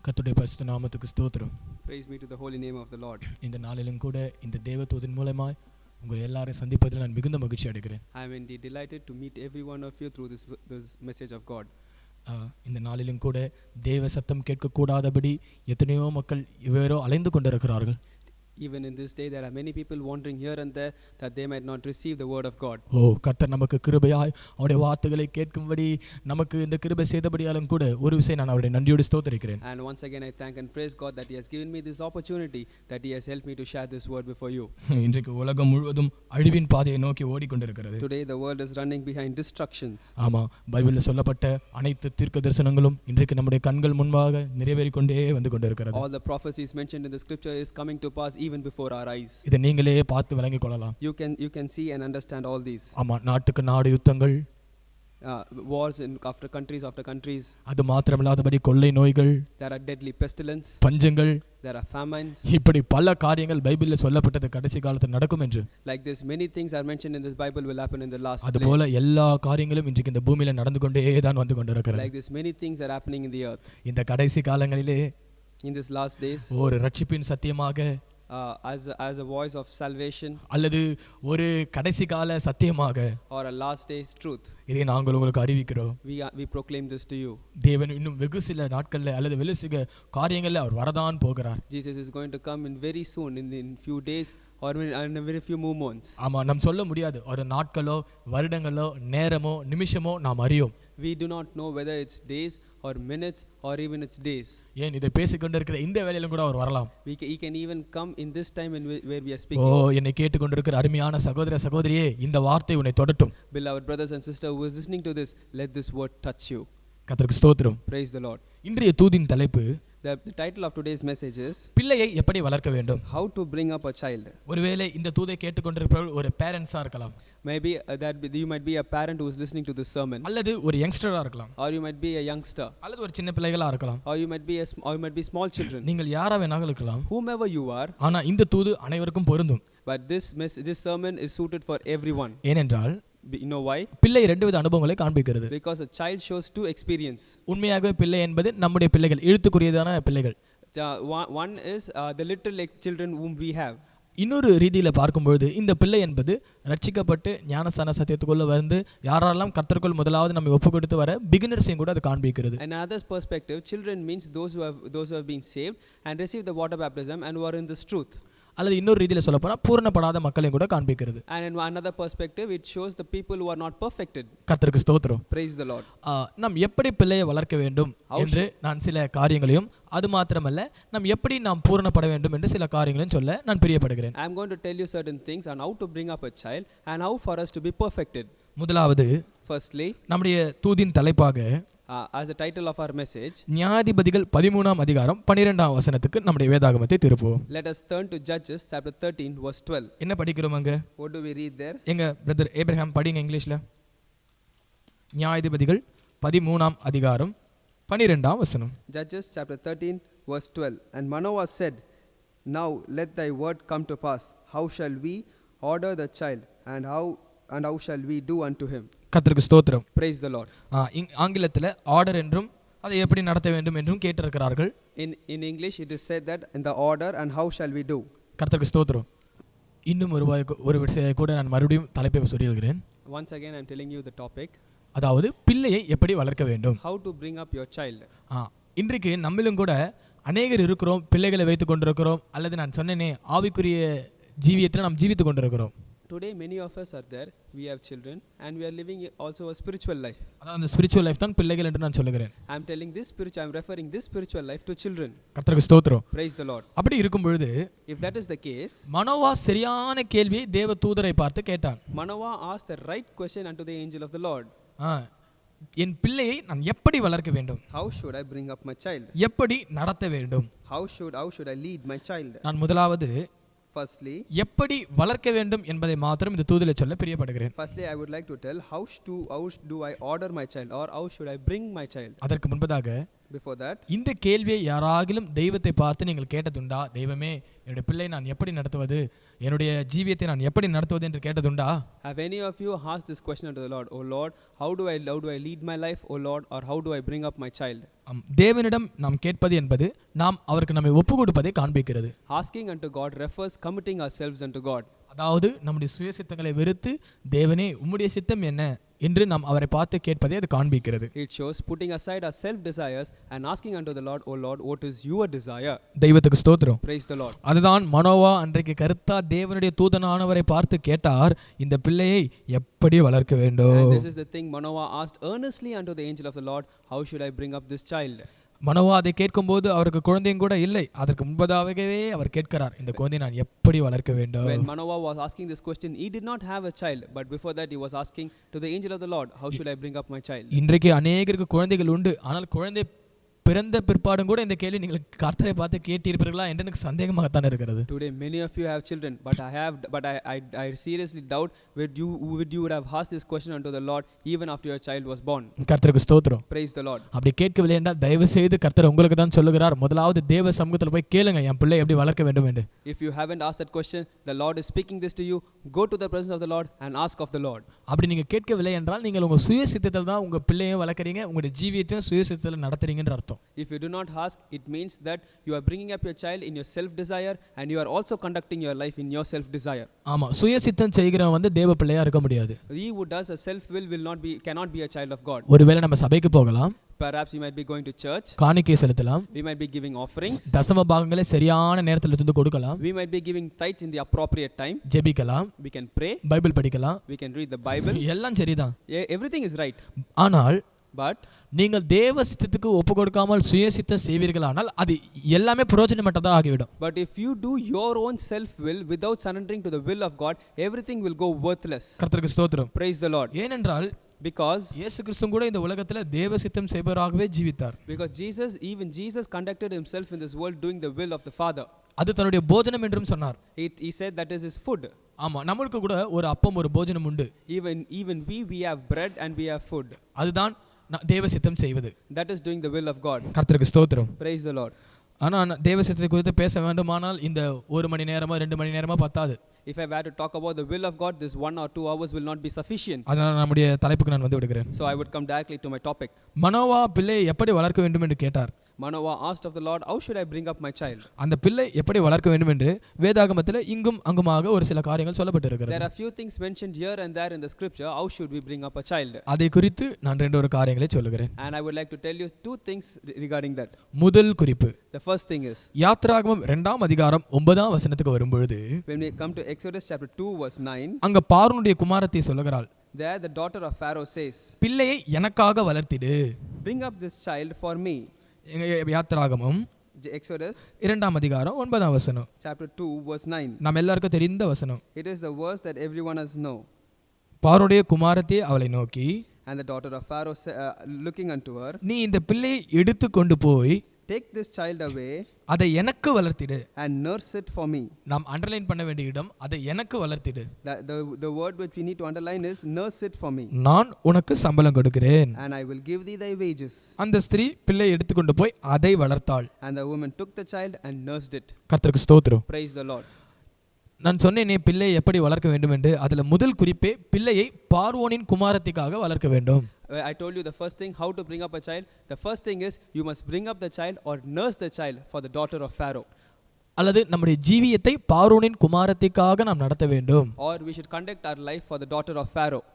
கர்த்தருடைய பரிசுத்த நாமத்துக்கு ஸ்தோத்திரம். Praise be to the holy name of the Lord. இந்த நாளிலும் கூட இந்த தேவதூதன் மூலமாய் உங்கள் எல்லாரையும் சந்திப்பதில் நான் மிகுந்த மகிழ்ச்சி அடைகிறேன். I am indeed delighted to meet every one of you through this message of God. இந்த நாளிலும் கூட தேவ சத்தம் கேட்கக்கூடாதபடி எத்தனையோ மக்கள் இவரோ அலைந்து கொண்டிருக்கிறார்கள். Even in this day there are many people wandering here and there that they might not receive the word of God. கர்த்தர் நமக்கு கிருபையாய் அவருடைய வார்த்தைகளை கேட்கும்படி நமக்கு இந்த கிருபை செய்தபடியாலும் கூட ஒரு விஷயம் நான் அவருடைய நன்றியோடு ஸ்தோத்திரிக்கிறேன். And once again I thank and praise God that he has given me this opportunity, that he has helped me to share this word before you. இன்றைக்கு உலகம் முழுவதும் அழிவின் பாதையை நோக்கி ஓடிக்கொண்டிருக்கிறது. Today the world is running behind destructions. ஆமா, பைபிளில் சொல்லப்பட்ட அனைத்து தீர்க்க தரிசனங்களும் இன்றைக்கு நம்முடைய கண்கள் முன்பாக நிறைவேறிக் கொண்டே வந்து கொண்டிருக்கிறது. All the prophecies mentioned in the scripture is coming to pass even before our eyes. இதை நீங்களே பார்த்து விளங்கிக் கொள்ளலாம். You can see and understand all these. ஆமா, நாட்டுக்கு நாடு யுத்தங்கள், wars in after countries. அது மாத்திரமில்லாதபடி கொள்ளை நோய்கள், there are deadly pestilence, பஞ்சங்கள், there are famines. இப்படி பல காரியங்கள் பைபிளில் சொல்லப்பட்டது கடைசி காலத்தில் நடக்கும் என்று. Like this many things are mentioned in this Bible will happen in the last days. அதுபோல எல்லா காரியங்களும் இன்றைக்கு இந்த பூமியில நடந்து கொண்டே தான் வந்து கொண்டிருக்கிறது. Like this many things are happening in the earth. இந்த கடைசி காலங்களிலே in this last days ஒரு ரட்சிப்பின் சத்தியமாக as a voice of salvation, அல்லது ஒரு கடைசி கால சத்தியமாக, or a last days truth, இதை நாங்கள் உங்களுக்கு அறிவிக்கிறோம். we proclaim this to you. தேவன் இன்னும் வெகு சில நாட்கள்ல அல்லது வெகு சில காரியங்கள்ல அவர் வரதான் போகிறார். Jesus is going to come in very soon, in few days or in a very few moments. ஆமா, நாம் சொல்ல முடியாது ஒரு நாட்களோ வருடங்களோ நேரமோ நிமிஷமோ நாம் அறியோம். We do not know whether it's days or minutes or even it's days. ஏன் இதை பேசிக்கொண்டிருக்கிற இந்த வேளையிலும் கூட அவர் வரலாம். He can even come in this time where we are speaking. என்னை கேட்டுக்கொண்டிருக்கிற அருமையான சகோதர சகோதரியே, இந்த வார்த்தை உன்னை தொடட்டும். Beloved brothers and sisters who is listening to this, let this word touch you. கர்த்தருக்கு ஸ்தோத்திரம். Praise the Lord. இன்றைய தூதின் தலைப்பு, the title of today's message is பிள்ளையை எப்படி வளர்க்க வேண்டும். How to bring up a child. ஒருவேளை இந்த தூதை கேட்டுக்கொண்டிருப்பவர்கள் ஒரு பேரண்ட்ஸா இருக்கலாம். Maybe you might be a parent who is listening to this sermon. அல்லது ஒரு யங்ஸ்டரா இருக்கலாம். Or you might be a youngster. அல்லது ஒரு சின்ன பிள்ளைகளா இருக்கலாம். Or you might be small children. நீங்கள் யாரா வேணாலும் இருக்கலாம். Whomever you are. ஆனா இந்த தூது அனைவருக்கும் பொருந்தும். But this sermon is suited for everyone. ஏனென்றால் you know why? பிள்ளை இரண்டு வித அனுபவங்களை காண்பிக்கிறது. Because a child shows two experience. உண்மையாகவே பிள்ளை என்பது நம்முடைய பிள்ளைகள், எழுத்துக்குரியதான பிள்ளைகள். One is the little children whom we have. இன்னொரு ரீதியில் பார்க்கும்பொழுது இந்த பிள்ளை என்பது ரட்சிக்கப்பட்டு ஞானஸ்தான சத்தியத்துக்குள்ள வந்து யாரெல்லாம் கர்த்தருக்குள் முதலாவது நம்ம ஒப்பு கொடுத்து வர பிகினர்ஸையும் கூட அது காண்பிக்கிறது. Another perspective, children means those who have been saved and received the water baptism and who are in this truth. அல்லது இன்னொரு ரீதியில் சொல்ல போனா பூரணப்படாத மக்களையும் கூட காண்பிக்கிறது. And in another perspective it shows the people who are not perfected. கர்த்தருக்கு ஸ்தோத்திரம். Praise the Lord. நாம் எப்படி பிள்ளையை வளர்க்க வேண்டும் என்று நான் சில காரியங்களையும், அது மாத்திரமல்ல நாம் எப்படி நாம் பூரணப்பட வேண்டும் என்று சில காரியங்களையும் சொல்ல நான் பிரியப்படுகிறேன். I am going to tell you certain things on how to bring up a child and how for us to be perfected. முதலாவது, firstly, நம்முடைய தூதின் தலைப்பாக as the title of our message, நியாயாதிபதிகள் 13ஆம் அதிகாரம் 12ஆம் வசனத்துக்கு நம்முடைய வேதாகமத்தை திருப்புவோம். let us turn to Judges chapter 13 verse 12. என்ன படிக்கிறோம் அங்க? What do we read there? எங்க பிரதர் ஏப்ரஹாம் படிங்க இங்கிலீஷ்ல. நியாயாதிபதிகள் 13ஆம் அதிகாரம் 12ஆம் வசனம். Judges chapter 13 verse 12. And Manoah said, now let thy word come to pass. How shall we order the child, and how shall we do unto him? கர்த்தருக்கு ஸ்தோத்திரம். Praise the Lord. ஆங்கிலத்தில் order என்றும் அதை எப்படி நடத்த வேண்டும் என்றும் கேட்டிருக்கிறார்கள். In English it is said that in the order and how shall we do. கர்த்தருக்கு ஸ்தோத்திரம். இன்னும் ஒரு விஷயத்தை கூட நான் மறுபடியும் தலைப்பை சொல்லியிருக்கிறேன். Once again I am telling you the topic. அதாவது பிள்ளையை எப்படி வளர்க்க வேண்டும். How to bring up your child. இன்றைக்கு நம்மிலும் கூட அநேகர் இருக்கிறோம், பிள்ளைகளை வைத்துக் கொண்டிருக்கிறோம், அல்லது நான் சொன்னேனே ஆவிக்குரிய ஜீவியத்தில் நாம் ஜீவித்துக் கொண்டிருக்கிறோம். Today many of us are there, we have children and we are living also a spiritual life. அதாவது அந்த ஸ்பிரிச்சுவல் லைஃப் தான் பிள்ளைகள் என்று நான் சொல்லுகிறேன். I am referring this spiritual life to children. கர்த்தருக்கு ஸ்தோத்திரம். Praise the Lord. அப்படி இருக்கும் பொழுது, if that is the case, Manoah சரியான கேள்வியை தேவ தூதரை பார்த்து கேட்டான். Manoah asked the right question unto the angel of the Lord. என் பிள்ளையை நான் எப்படி வளர்க்க வேண்டும்? How should I bring up my child? எப்படி நடத்த வேண்டும்? How should I lead my child? நான் முதலாவது firstly, எப்படி வளர்க்க வேண்டும் என்பதை மாத்திரம் இந்த தூதிலே சொல்ல பிரியப்படுகிறேன். firstly I would like to tell how do I order my child, or how should I bring my child. அதற்கு முன்பதாக before that, இந்த கேள்வியை யாராகிலும் தெய்வத்தை பார்த்து நீங்கள் கேட்டதுண்டா? தெய்வமே, என்னுடைய பிள்ளை நான் எப்படி நடத்துவது, என்னுடைய ஜீவியத்தை நான் எப்படி நடத்துவது என்று கேட்டதுண்டா? have any of you asked this question unto the Lord? Oh Lord, how do I lead my life, oh Lord, or how do I bring up my child? தேவனிடம் நாம் கேட்பது என்பது நாம் அவருக்கு நம்மை ஒப்பு கொடுப்பதை காண்பிக்கிறது. Asking unto God refers committing ourselves unto God. அதாவது நம்முடைய சுய சித்தங்களை வெறுத்து, தேவனே உம்முடைய சித்தம் என்ன என்று நாம் அவரை பார்த்து கேட்பதை அது காண்பிக்கிறது. It shows putting aside our self desires and asking unto the Lord, oh Lord, what is your desire? தெய்வத்துக்கு ஸ்தோத்திரம். Praise the Lord. அதுதான் மனோவா அன்றைக்கு கருத்தா தேவனுடைய தூதனானவரை பார்த்து கேட்டார், இந்த பிள்ளையை எப்படி வளர்க்க வேண்டும். And this is the thing Manoah asked earnestly unto the angel of the Lord, how should I bring up this child? Manoah அதை கேட்கும்போது அவருக்கு குழந்தையும் கூட இல்லை. அதற்கு முன்பதாகவே அவர் கேட்கிறார், இந்த குழந்தையை நான் எப்படி வளர்க்க வேண்டும். When Manoah was asking this question, he did not have a child, but before that he was asking to the angel of the Lord, how should I bring up my child? இன்றைக்கு அநேகருக்கு குழந்தைகள் உண்டு, ஆனால் குழந்தை பிறந்த பிற்பாடும் கூட இந்த கேள்வி நீங்கள் கர்த்தரை பார்த்து கேட்டிருப்பீர்களா என்று எனக்கு சந்தேகமாகத்தான் இருக்கிறது. Today many of you have children, but I seriously doubt would you would have asked this question unto the Lord even after your child was born. கர்த்தருக்கு ஸ்தோத்திரம். Praise the Lord. அப்படி கேட்கவில்லை என்றால் தயவு செய்து கர்த்தர் உங்களுக்கு தான் சொல்லுகிறார், முதலாவது தேவ சமூகத்தில் போய் கேளுங்க, என் பிள்ளை எப்படி வளர்க்க வேண்டும் என்று. If you haven't asked that question, the Lord is speaking this to you. Go to the presence of the Lord and ask of the Lord. அப்படி நீங்க கேட்கவில்லை என்றால் நீங்கள் உங்க சுய சித்தத்தில் தான் உங்க பிள்ளையை வளர்க்குறீங்க, உங்களுடைய ஜீவியத்தையும் சுய சித்தத்தில் நடத்துறீங்கன்ற அர்த்தம். If you do not ask, it means that you are bringing up your child in your self desire and you are also conducting your life in your self desire. ஆமா, சுய சித்தம் செய்கிறவன் வந்து தேவ பிள்ளையா இருக்க முடியாது. He who does a self will cannot be a child of God. ஒருவேளை நம்ம சபைக்கு போகலாம், Perhaps we might be going to church, காணிக்கை செலுத்தலாம், we might be giving offerings, தசம பாகங்களை சரியான நேரத்தில் எடுத்து கொடுக்கலாம், we might be giving tithes in the appropriate time, ஜெபிக்கலாம், we can pray, பைபிள் படிக்கலாம், we can read the Bible. எல்லாம் சரிதான். Everything is right. ஆனால் But நீங்கள் தேவ சித்தத்துக்கு ஒப்பு கொடுக்காமல் சுய சித்தம் செய்வீர்களானால் அது எல்லாமே பிரயோஜனமற்றதா ஆகிவிடும். But if you do your own self will without surrendering to the will of God, everything will go worthless. கர்த்தருக்கு ஸ்தோத்திரம். Praise the Lord. ஏனென்றால் Because இயேசு கிறிஸ்து கூட இந்த உலகத்துல தேவ சித்தம் செய்பவராகவே ஜீவித்தார். Because Jesus conducted himself in this world doing the will of the Father. அது தன்னுடைய போஜனம் என்றும் சொன்னார். He said that is his food. ஆமா, நமக்கு கூட ஒரு அப்பம் ஒரு போஜனம் உண்டு. Even we have bread and we have food. அதுதான் தேவ சித்தம் செய்வது. That is doing the will of God. கர்த்தருக்கு ஸ்தோத்திரம். Praise the Lord. ஆனா தேவ சித்தத்தை குறித்து பேச வேண்டுமானால் இந்த 1 மணி நேரமோ 2 மணி நேரமோ பத்தாது. If I were to talk about the will of God, this 1 or 2 hours will not be sufficient. அதனால நம்முடைய தலைப்புக்கு நான் வந்து விடுகிறேன். So I would come directly to my topic. Manoah பிள்ளையை எப்படி வளர்க்க வேண்டும் என்று கேட்டார். Manoah asked of the Lord, how should I bring up my child? அந்த பிள்ளை எப்படி வளர்க்க வேண்டும் என்று வேதாகமத்தில் இங்கும் அங்குமாக ஒரு சில காரியங்கள் சொல்லப்பட்டிருக்கிறது. There are few things mentioned here and there in the scripture. How should we bring up a child? அதை குறித்து நான் 2 காரியங்களை சொல்லுகிறேன். And I would like to tell you 2 things regarding that. முதல் குறிப்பு, The first thing is யாத்ராகமம் 2ஆம் அதிகாரம் 9ஆம் வசனத்துக்கு வரும்பொழுது, when we come to Exodus chapter 2 verse 9, அங்க பார்வோனுடைய குமாரத்தி சொல்லுகிறாள், there the daughter of Pharaoh says, பிள்ளையை எனக்காக வளர்த்திடு. bring up this child for me. யாத்ராகமம் Exodus 2ஆம் அதிகாரம் 9ஆம் வசனம், chapter 2 verse 9. நம்ம எல்லாருக்கும் தெரிந்த வசனம். It is the verse that everyone has know. பார்வோனுடைய குமாரத்தி அவளை நோக்கி, And the daughter of Pharaoh looking unto her, நீ இந்த பிள்ளையை எடுத்து கொண்டு போய் take this child away அதை எனக்கு வளர்த்திடு. and nurse it for me. நாம் அண்டர்லைன் பண்ண வேண்டிய இடம், அதை எனக்கு வளர்த்திடு. The word which we need to underline is nurse it for me. நான் உனக்கு சம்பளம் கொடுக்கிறேன். And I will give thee thy wages. அந்த ஸ்திரீ பிள்ளையை எடுத்துக்கொண்டு போய் அதை வளர்த்தாள். And the woman took the child and nursed it. கர்த்தருக்கு ஸ்தோத்திரம். Praise the Lord. நான் சொன்னேனே பிள்ளையை எப்படி வளர்க்க வேண்டும் என்று. அதுல முதல் குறிப்பே பிள்ளையை பார்வோனின் குமாரத்திக்காக வளர்க்க வேண்டும். I told you the first thing how to bring up a child. The first thing is you must bring up the child or nurse the child for the daughter of Pharaoh. அல்லது நம்முடைய ஜீவியத்தை பார்வோனின் குமாரத்திற்காக நாம் நடத்த வேண்டும். Or we should conduct our life for the daughter of Pharaoh.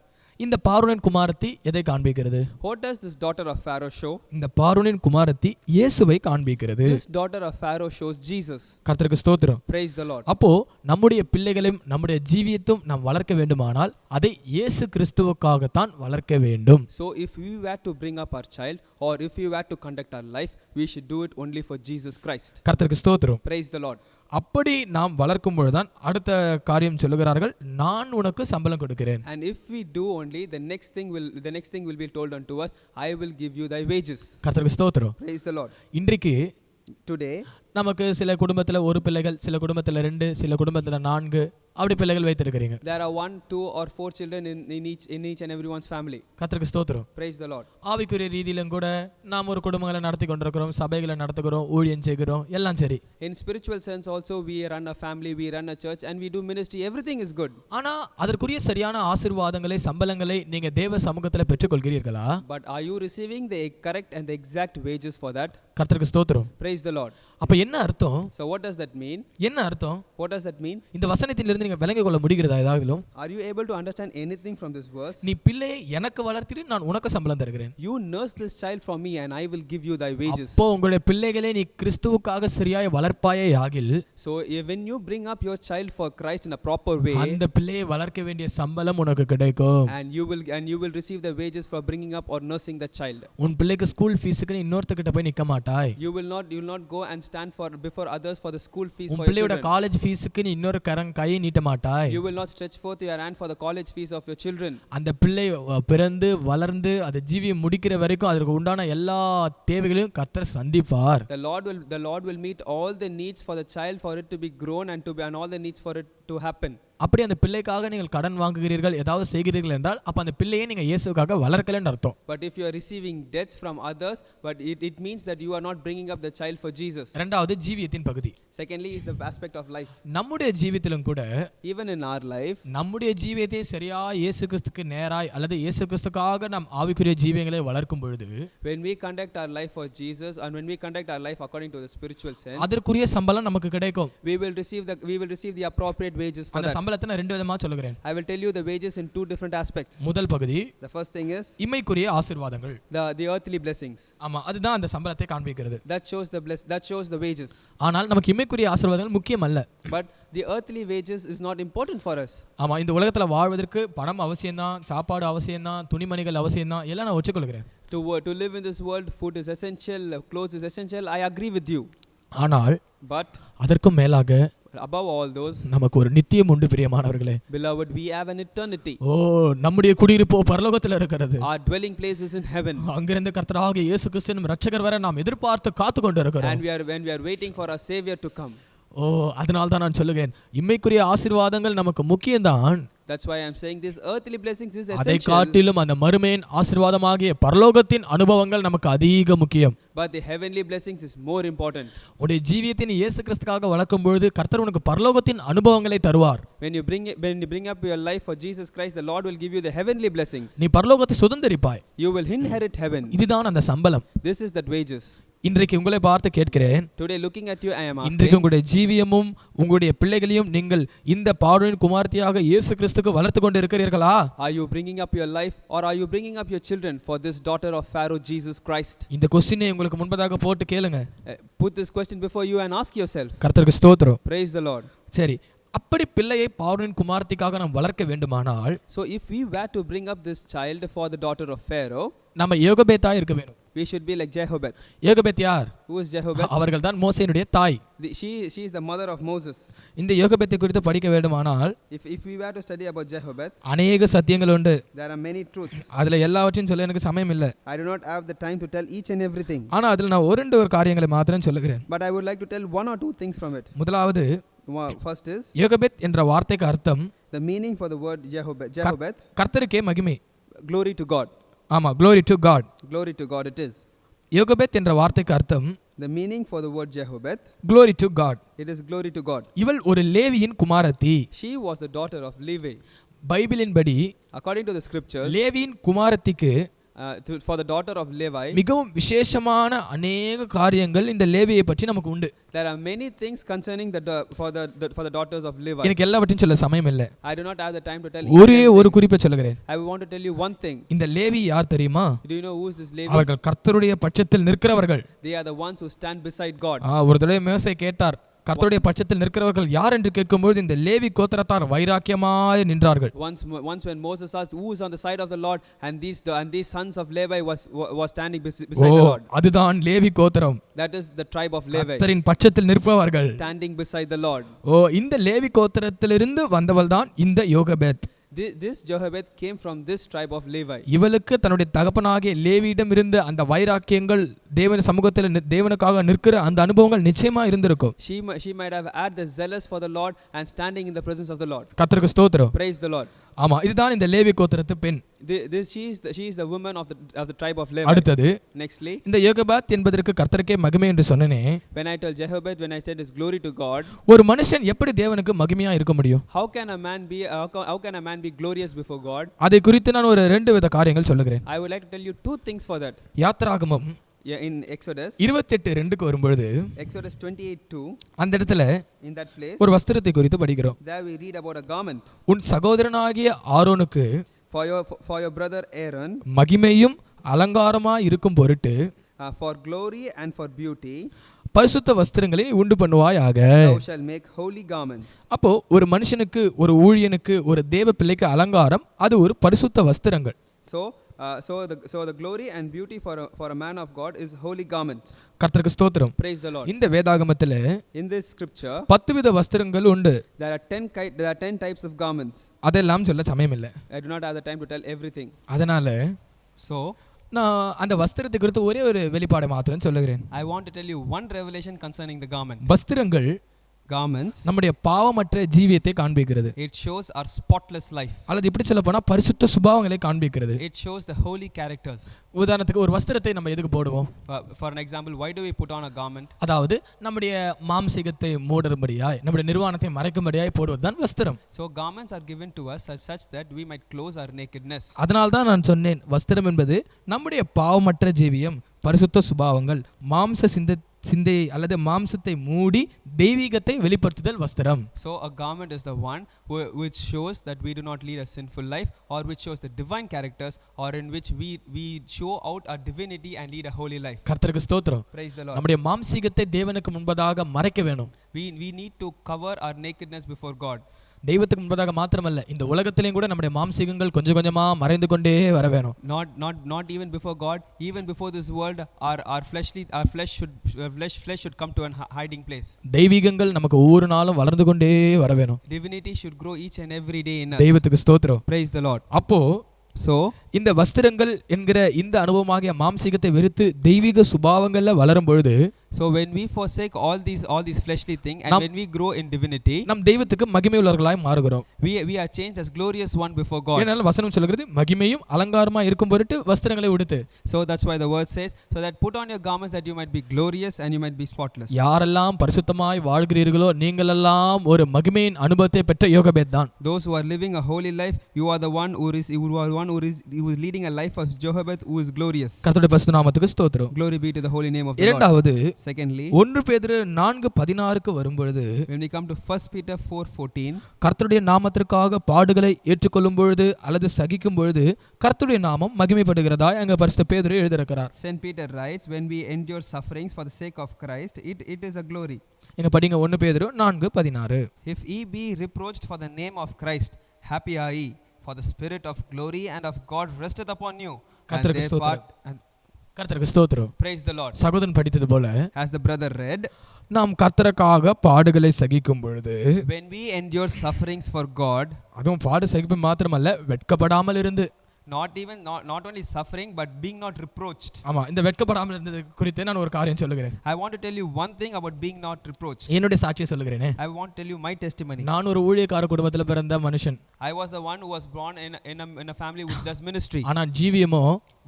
இந்த பார்வோனின் குமாரத்தி எதை காண்பிக்கிறது? What does this daughter of Pharaoh show? இந்த பார்வோனின் குமாரத்தி இயேசுவை காண்பிக்கிறது. This daughter of Pharaoh shows Jesus. கர்த்தருக்கு ஸ்தோத்திரம். Praise the Lord. அப்போ நம்முடைய பிள்ளைகளையும் நம்முடைய ஜீவியத்தையும் நாம் வளர்க்க வேண்டுமானால் அதை இயேசு கிறிஸ்துவுக்காகத்தான் வளர்க்க வேண்டும். So if we were to bring up our child or if we were to conduct our life, we should do it only for Jesus Christ. கர்த்தருக்கு ஸ்தோத்திரம். Praise the Lord. அப்படி நாம் வளர்க்கும் பொழுதுதான் அடுத்த காரியம் சொல்லுகிறார்கள், நான் உனக்கு சம்பளம் கொடுக்கிறேன். And if we do only, the next thing will be told unto us, I will give you thy wages. கர்த்தருக்கு ஸ்தோத்திரம். Praise the Lord. இன்றைக்கு Today நமக்கு சில குடும்பத்தில் 1 பிள்ளைகள், சில குடும்பத்தில் 2, சில குடும்பத்தில் 4, அப்படி பிள்ளைகள் வைத்திருக்கிறீங்க. There are 1, 2 or 4 children in each and everyone's family. கர்த்தருக்கு ஸ்தோத்திரம். Praise the Lord. ஆவிக்குரிய ரீதியிலும் கூட நாம் ஒரு குடும்பங்களை நடத்தி கொண்டிருக்கிறோம், சபைகளை நடத்துகிறோம், ஊழியம் செய்கிறோம், எல்லாம் சரி. In spiritual sense also we run a family, we run a church and we do ministry, everything is good. ஆனா அதற்குரிய சரியான ஆசீர்வாதங்களை சம்பளங்களை நீங்க தேவ சமூகத்துல பெற்றுக்கொள்கிறீர்களா? But are you receiving the correct and the exact wages for that? கர்த்தருக்கு ஸ்தோத்திரம். Praise the Lord. அப்ப என்ன அர்த்தம்? So what does that mean? என்ன அர்த்தம்? What does that mean? இந்த வசனத்திலிருந்து நீங்க விளங்கிக் கொள்ள முடிகிறதா ஏதாவதும்? Are you able to understand anything from this verse? நீ பிள்ளையை எனக்கு வளர்த்திரு, நான் உனக்கு சம்பளம் தருகிறேன். You nurse this child for me and I will give you thy wages. அப்போ உங்களுடைய பிள்ளைகளை நீ கிறிஸ்துவுக்காக சரியாய் வளர்ப்பாயே ஆகில், so when you bring up your child for Christ in a proper way, அந்த பிள்ளையை வளர்க்க வேண்டிய சம்பளம் உனக்கு கிடைக்கும். and you will receive the wages for bringing up or nursing the child. உன் பிள்ளைக்கு ஸ்கூல் ஃபீஸ்க்கு இன்னொருத்தகிட்ட போய் நிக்க மாட்டாய். You will not go and stand before others for the school fees for உன் your பிள்ளையோட children. காலேஜ் ஃபீஸ்க்கு நீ இன்னொரு கை நீட்ட மாட்டாய். You will not stretch forth your hand for the college fees of your children. அந்த பிள்ளை பிறந்து வளர்ந்து அது ஜீவியம் முடிக்கிற வரைக்கும் அதற்கு உண்டான எல்லா தேவைகளையும் கர்த்தர் சந்திப்பார். The Lord will meet all the needs for the child for it to be grown and all the needs for it to happen. அப்படி அந்த பிள்ளைக்காக நீங்கள் கடன் வாங்குகிறீர்கள், ஏதாவது செய்கிறீர்கள் என்றால் அப்ப அந்த பிள்ளையை நீங்க இயேசுவுக்காக வளர்க்கலன்னு அர்த்தம். But if you are receiving debts from others, but it means that you are not bringing up the child for Jesus. இரண்டாவது ஜீவியத்தின் பகுதி. Secondly is the aspect of life. நம்முடைய ஜீவியத்திலும் கூட even in our life, நம்முடைய ஜீவியத்தை சரியாய் இயேசு கிறிஸ்துவுக்கு நேராய் அல்லது இயேசு கிறிஸ்துவுக்காக நாம் ஆவிக்குரிய ஜீவியங்களை வளர்க்கும் பொழுது, when we conduct our life for Jesus and when we conduct our life according to the spiritual sense, அதற்குரிய சம்பளம் நமக்கு கிடைக்கும். we will receive the appropriate wages for that. சம்பளத்தை நான் ரெண்டு விதமா சொல்லுகிறேன். I will tell you the wages in two different aspects. முதல் பகுதி, the first thing is இம்மைக்குரிய ஆசீர்வாதங்கள், the earthly blessings. ஆமா, அதுதான் அந்த சம்பளத்தை காண்பிக்கிறது. that shows the wages. ஆனால் நமக்கு இம்மைக்குரிய ஆசீர்வாதங்கள் முக்கியம் அல்ல. but the earthly wages is not important for us. ஆமா, இந்த உலகத்துல வாழ்வதற்கு பணம் அவசியம்தான், சாப்பாடு அவசியம்தான், துணிமணிகள் அவசியம்தான், எல்லாம் நான் ஒற்றுக்கொள்கிறேன். to live in this world, food is essential, clothes is essential, I agree with you. ஆனால் but அதற்கும் மேலாக above all those, நமக்கு ஒரு நித்தியம் உண்டு பிரியமானவர்களே. beloved, we have an eternity. நம்முடைய குடியிருப்பு பரலோகத்தில் இருக்கிறது. our dwelling place is in heaven. அங்கிருந்து கர்த்தராகிய இயேசு கிறிஸ்துவின் இரட்சகர் வரை நாம் எதிர்பார்த்து காத்து கொண்டு இருக்கிறோம். and when we are waiting for our savior to come. அதனால தான் நான் சொல்லுகிறேன், இம்மைக்குரிய ஆசீர்வாதங்கள் நமக்கு முக்கியம்தான். That's why I am saying this earthly blessings is essential. அதை காட்டிலும் அந்த மறுமையின் ஆசீர்வாதமாகிய பரலோகத்தின் அனுபவங்கள் நமக்கு அதிக முக்கியம். but the heavenly blessings is more important. உடைய ஜீவியத்தை நீ இயேசு கிறிஸ்துக்காக வளர்க்கும் பொழுது கர்த்தர் உனக்கு பரலோகத்தின் அனுபவங்களை தருவார். when you bring up your life for Jesus Christ, the Lord will give you the heavenly blessings. நீ பரலோகத்தை சுதந்தரிப்பாய். you will inherit heaven. இதுதான் அந்த சம்பளம். this is that wages. இன்றைக்கு உங்களை பார்த்து கேட்கிறேன், today looking at you I am asking, இன்றைக்கு உங்களுடைய ஜீவியமும் உங்களுடைய பிள்ளைகளையும் நீங்கள் இந்த பார்வோனின் குமாரத்தியாக இயேசு கிறிஸ்துவுக்கு வளர்த்து கொண்டு இருக்கிறீர்களா? are you bringing up your life or are you bringing up your children for this daughter of Pharaoh, Jesus Christ? இந்த क्वेश्चனை உங்களுக்கு முன்பதாக போட்டு கேளுங்க. put this question before you and ask yourself. கர்த்தருக்கு ஸ்தோத்திரம். praise the Lord. சரி, அப்படி பிள்ளையை பார்வோனின் குமாரத்திக்காக நாம் வளர்க்க வேண்டுமானால், so if we were to bring up this child for the daughter of Pharaoh, நம்ம யோகபேத்தா இருக்க வேண்டும். we should be like Jehoshaphat. யோகபேத் யார்? who is Jehoshaphat? அவர்கள் தான் மோசேயினுடைய தாய். she is the mother of Moses. இந்த யோகபேத்தை குறித்து படிக்க வேண்டுமானால், if we were to study about Jehoshaphat, अनेक சத்தியங்கள் உண்டு. there are many truths. அதுல எல்லாவற்றையும் சொல்ல எனக்கு சமயம் இல்ல. I do not have the time to tell each and everything. ஆனா அதுல நான் ஒரு காரியங்களை மாத்திரம் சொல்லுகிறேன். but I would like to tell one or two things from it. முதலாவது, first is யோகபேத் என்ற வார்த்தைக்கு அர்த்தம், the meaning for the word Jehoshaphat, கர்த்தருக்கே மகிமை. glory to God. ஆமா, glory to God. glory to God it is. யோகபேத் என்ற வார்த்தைக்கு அர்த்தம், the meaning for the word Jehoshaphat, glory to God. it is glory to God. இவள் ஒரு லேவியின் குமாரத்தி. she was the daughter of Levi. பைபிளின் படி according to the scriptures, லேவியின் குமாரத்திக்கு for the daughter of Levi, மிகவும் விசேஷமான अनेक காரியங்கள் இந்த லேவியை பற்றி நமக்கு உண்டு. there are many things concerning for the daughters of Levi. எனக்கு எல்லாவற்றையும் சொல்ல சமயம் இல்லை. I do not have the time to tell. ஒரு குறிப்பை சொல்லுகிறேன். I want to tell you one thing. இந்த லேவி யார் தெரியுமா? do you know who is this Levi? அவர்கள் கர்த்தருடைய பட்சத்தில் நிற்கிறவர்கள். they are the ones who stand beside God. ஒரு தடவை மோசே கேட்டார், கர்த்தருடைய பட்சத்தில் நிற்கிறவர்கள் யார் என்று கேட்கும்போது இந்த லேவி கோத்திரத்தார் வைராக்கியமாய் நின்றார்கள். once when Moses asked who is on the side of the Lord, and these sons of Levi was standing beside the Lord. அதுதான் லேவி கோத்திரம். that is the tribe of Levi. கர்த்தரின் பட்சத்தில் நிற்பவர்கள் standing beside the Lord. இந்த லேவி கோத்திரத்திலிருந்து வந்தவள்தான் இந்த யோகபேத். this Jehoshaphat came from this tribe of Levi. இவளுக்கு தன்னுடைய தகப்பனாகிய லேவியிடம் இருந்த அந்த வைராக்கியங்கள் தேவன் சமூகத்தில் தேவனுக்காக நிற்கிற அந்த அனுபவங்கள் நிச்சயமா இருந்திருக்கும். She might have had the zealous for the Lord and standing in the presence of the Lord. கர்த்தருக்கு ஸ்தோத்திரம். Praise the Lord. ஆமா, இதுதான் இந்த லேவி கோத்திரத்து பெண். She is the woman of the tribe of Levi. அடுத்தது Nextly, இந்த யோகபாத் என்பதற்கு கர்த்தருக்கே மகிமை என்று சொன்னனே. when I tell Jehovah, when I said is glory to God, ஒரு மனுஷன் எப்படி தேவனுக்கு மகிமையா இருக்க முடியும்? how can a man be glorious before God? அதை குறித்து நான் ஒரு 2 வித காரியங்கள் சொல்லுகிறேன். I would like to tell you 2 things for that. யாத்ராகமம் in Exodus 28:2க்கு வரும்பொழுது Exodus 28:2, அந்த இடத்துல in that place ஒரு வஸ்திரத்தை குறித்து படிக்கிறோம். there we read about a garment உன் சகோதரனாகிய ஆரோனுக்கு for your brother Aaron, மகிமையும் அலங்காரமா இருக்கும் பொருட்டு for glory and for beauty, பரிசுத்த வஸ்திரங்களை நீ உண்டு பண்ணுவாயாக. thou shall make holy garments. அப்போ ஒரு மனுஷனுக்கு, ஒரு ஊழியனுக்கு, ஒரு தேவ பிள்ளைக்கு அலங்காரம் அது ஒரு பரிசுத்த வஸ்திரங்கள். So the glory and beauty for a man of God is holy garments. கர்த்தருக்கு ஸ்தோத்திரம். Praise the Lord. இந்த வேதாகமத்திலே In this scripture 10 வித வஸ்திரங்கள் உண்டு. there are 10 types of garments. அதெல்லாம் சொல்ல சமயம் இல்லை. I do not have the time to tell everything. அதனால So நான் அந்த வஸ்திரத்தை குறித்து ஒரே ஒரு வெளிப்பாடு மாத்திரம் சொல்லுகிறேன். I want to tell you one revelation concerning the garment. வஸ்திரங்கள் garments நம்முடைய பாவமற்ற ஜீவியத்தை காண்பிக்கிறது. it shows our spotless life. அல்லது இப்படி சொல்ல போனா பரிசுத்த சுபாவங்களை காண்பிக்கிறது. it shows the holy characters. உதாரணத்துக்கு ஒரு வஸ்திரத்தை நம்ம எதுக்கு போடுவோம்? For an example, why do we put on a garment? அதாவது நம்முடைய மாம்சீகத்தை மூடும்படியாய், நம்முடைய நிர்வாணத்தை மறைக்கும்படியாய் போடுவதுதான் வஸ்திரம். So garments are given to us such that we might close our nakedness. அதனால தான் நான் சொன்னேன், வஸ்திரம் என்பது நம்முடைய பாவமற்ற ஜீவியம், பரிசுத்த சுபாவங்கள், மாம்ச சிந்தை அல்லது மாம்சத்தை மூடி தெய்வீகத்தை வெளிப்படுத்துதல் வஸ்திரம். So a garment is the one which shows that we do not lead a sinful life, or which shows the divine characters, or in which we show out our divinity and lead a holy life. கர்த்தருக்கு ஸ்தோத்திரம். Praise the Lord. நம்முடைய மாம்சீகத்தை தேவனுக்கு முன்பதாக மறைக்க வேணும். We need to cover our nakedness before God. தெய்வத்துக்கு முன்பதாக மாத்திரமல்ல, இந்த உலகத்திலேயும் கூட நம்முடைய மாம்சீகங்கள் கொஞ்சம் கொஞ்சமா மறைந்து கொண்டே வர வேணும். Not even before God, even before this world, our flesh should come to a hiding place. தெய்வீகங்கள் நமக்கு ஒவ்வொரு நாளும் வளர்ந்து கொண்டே வர வேணும். Divinity should grow each and every day in us. தெய்வத்துக்கு ஸ்தோத்திரம். Praise the Lord. அப்போ இந்த வஸ்திரங்கள் என்கிற இந்த அனுபவமாகிய மாம்சீகத்தை வெறுத்து தெய்வீக சுபாவங்கள்ல வளரும் பொழுது, so when we forsake all these fleshly things and when we grow in divinity, நம் தெய்வத்துக்கு மகிமை உள்ளவர்களாய் மாறுகிறோம். we are changed as glorious one before God. ஏனால வசனம் சொல்கிறது மகிமையும் அலங்காரமா இருக்கும் பொருட்டு வஸ்திரங்களை உடுத்து. So that's why the word says, so that put on your garments that you might be glorious and you might be spotless. யாரெல்லாம் பரிசுத்தமாய் வாழ்கிறீர்களோ நீங்களெல்லாம் ஒரு மகிமையின் அனுபவத்தை பெற்ற யோகபேத் தான். Those who are living a holy life, you are the one who is leading a life of Jehovah who is glorious. கர்த்தருடைய பரிசுத்த நாமத்துக்கு ஸ்தோத்திரம். Glory be to the holy name of the Lord. இரண்டாவது, secondly, 1 பேதுரு 4:16க்கு வரும்பொழுது, when we come to 1 Peter 4:14, கர்த்தருடைய நாமத்திற்காக பாடுகளை ஏற்றுக்கொள்ளும் பொழுது அல்லது சகிக்கும் பொழுது கர்த்தருடைய நாமம் மகிமைப்படுகிறதா அங்க பரிசுத்த பேதுரு எழுதியிருக்கிறார். Saint Peter writes, when we endure sufferings for the sake of Christ, it is a glory. எங்க படிங்க 1 பேதுரு 4:16. If ye be reproached for the name of Christ, happy are ye, for the spirit of glory and of God resteth upon you. கர்த்தருக்கு ஸ்தோத்திரம். கர்த்தருக்கு ஸ்தோத்திரம். Praise the Lord. சகோதரன் படித்தது போல, as the brother read, நாம் கர்த்தருக்காக பாடுகளை சகிக்கும் பொழுது, when we endure sufferings for God, அதுவும் பாடு சகிப்பு மாத்திரமல்ல, வெட்கப்படாமல் இருந்து, not only suffering but being not reproached. ஆமா, இந்த வெட்கப்படாமல் இருந்தது குறித்து நான் ஒரு காரியம் சொல்லுகிறேன். I want to tell you one thing about being not reproached. என்னுடைய சாட்சியை சொல்லுகிறேன். I want to tell you my testimony. நான் ஒரு ஊழியக்கார குடும்பத்தில் பிறந்த மனுஷன். I was the one who was born in a family which does ministry. ஆனா ஜீவியமோ,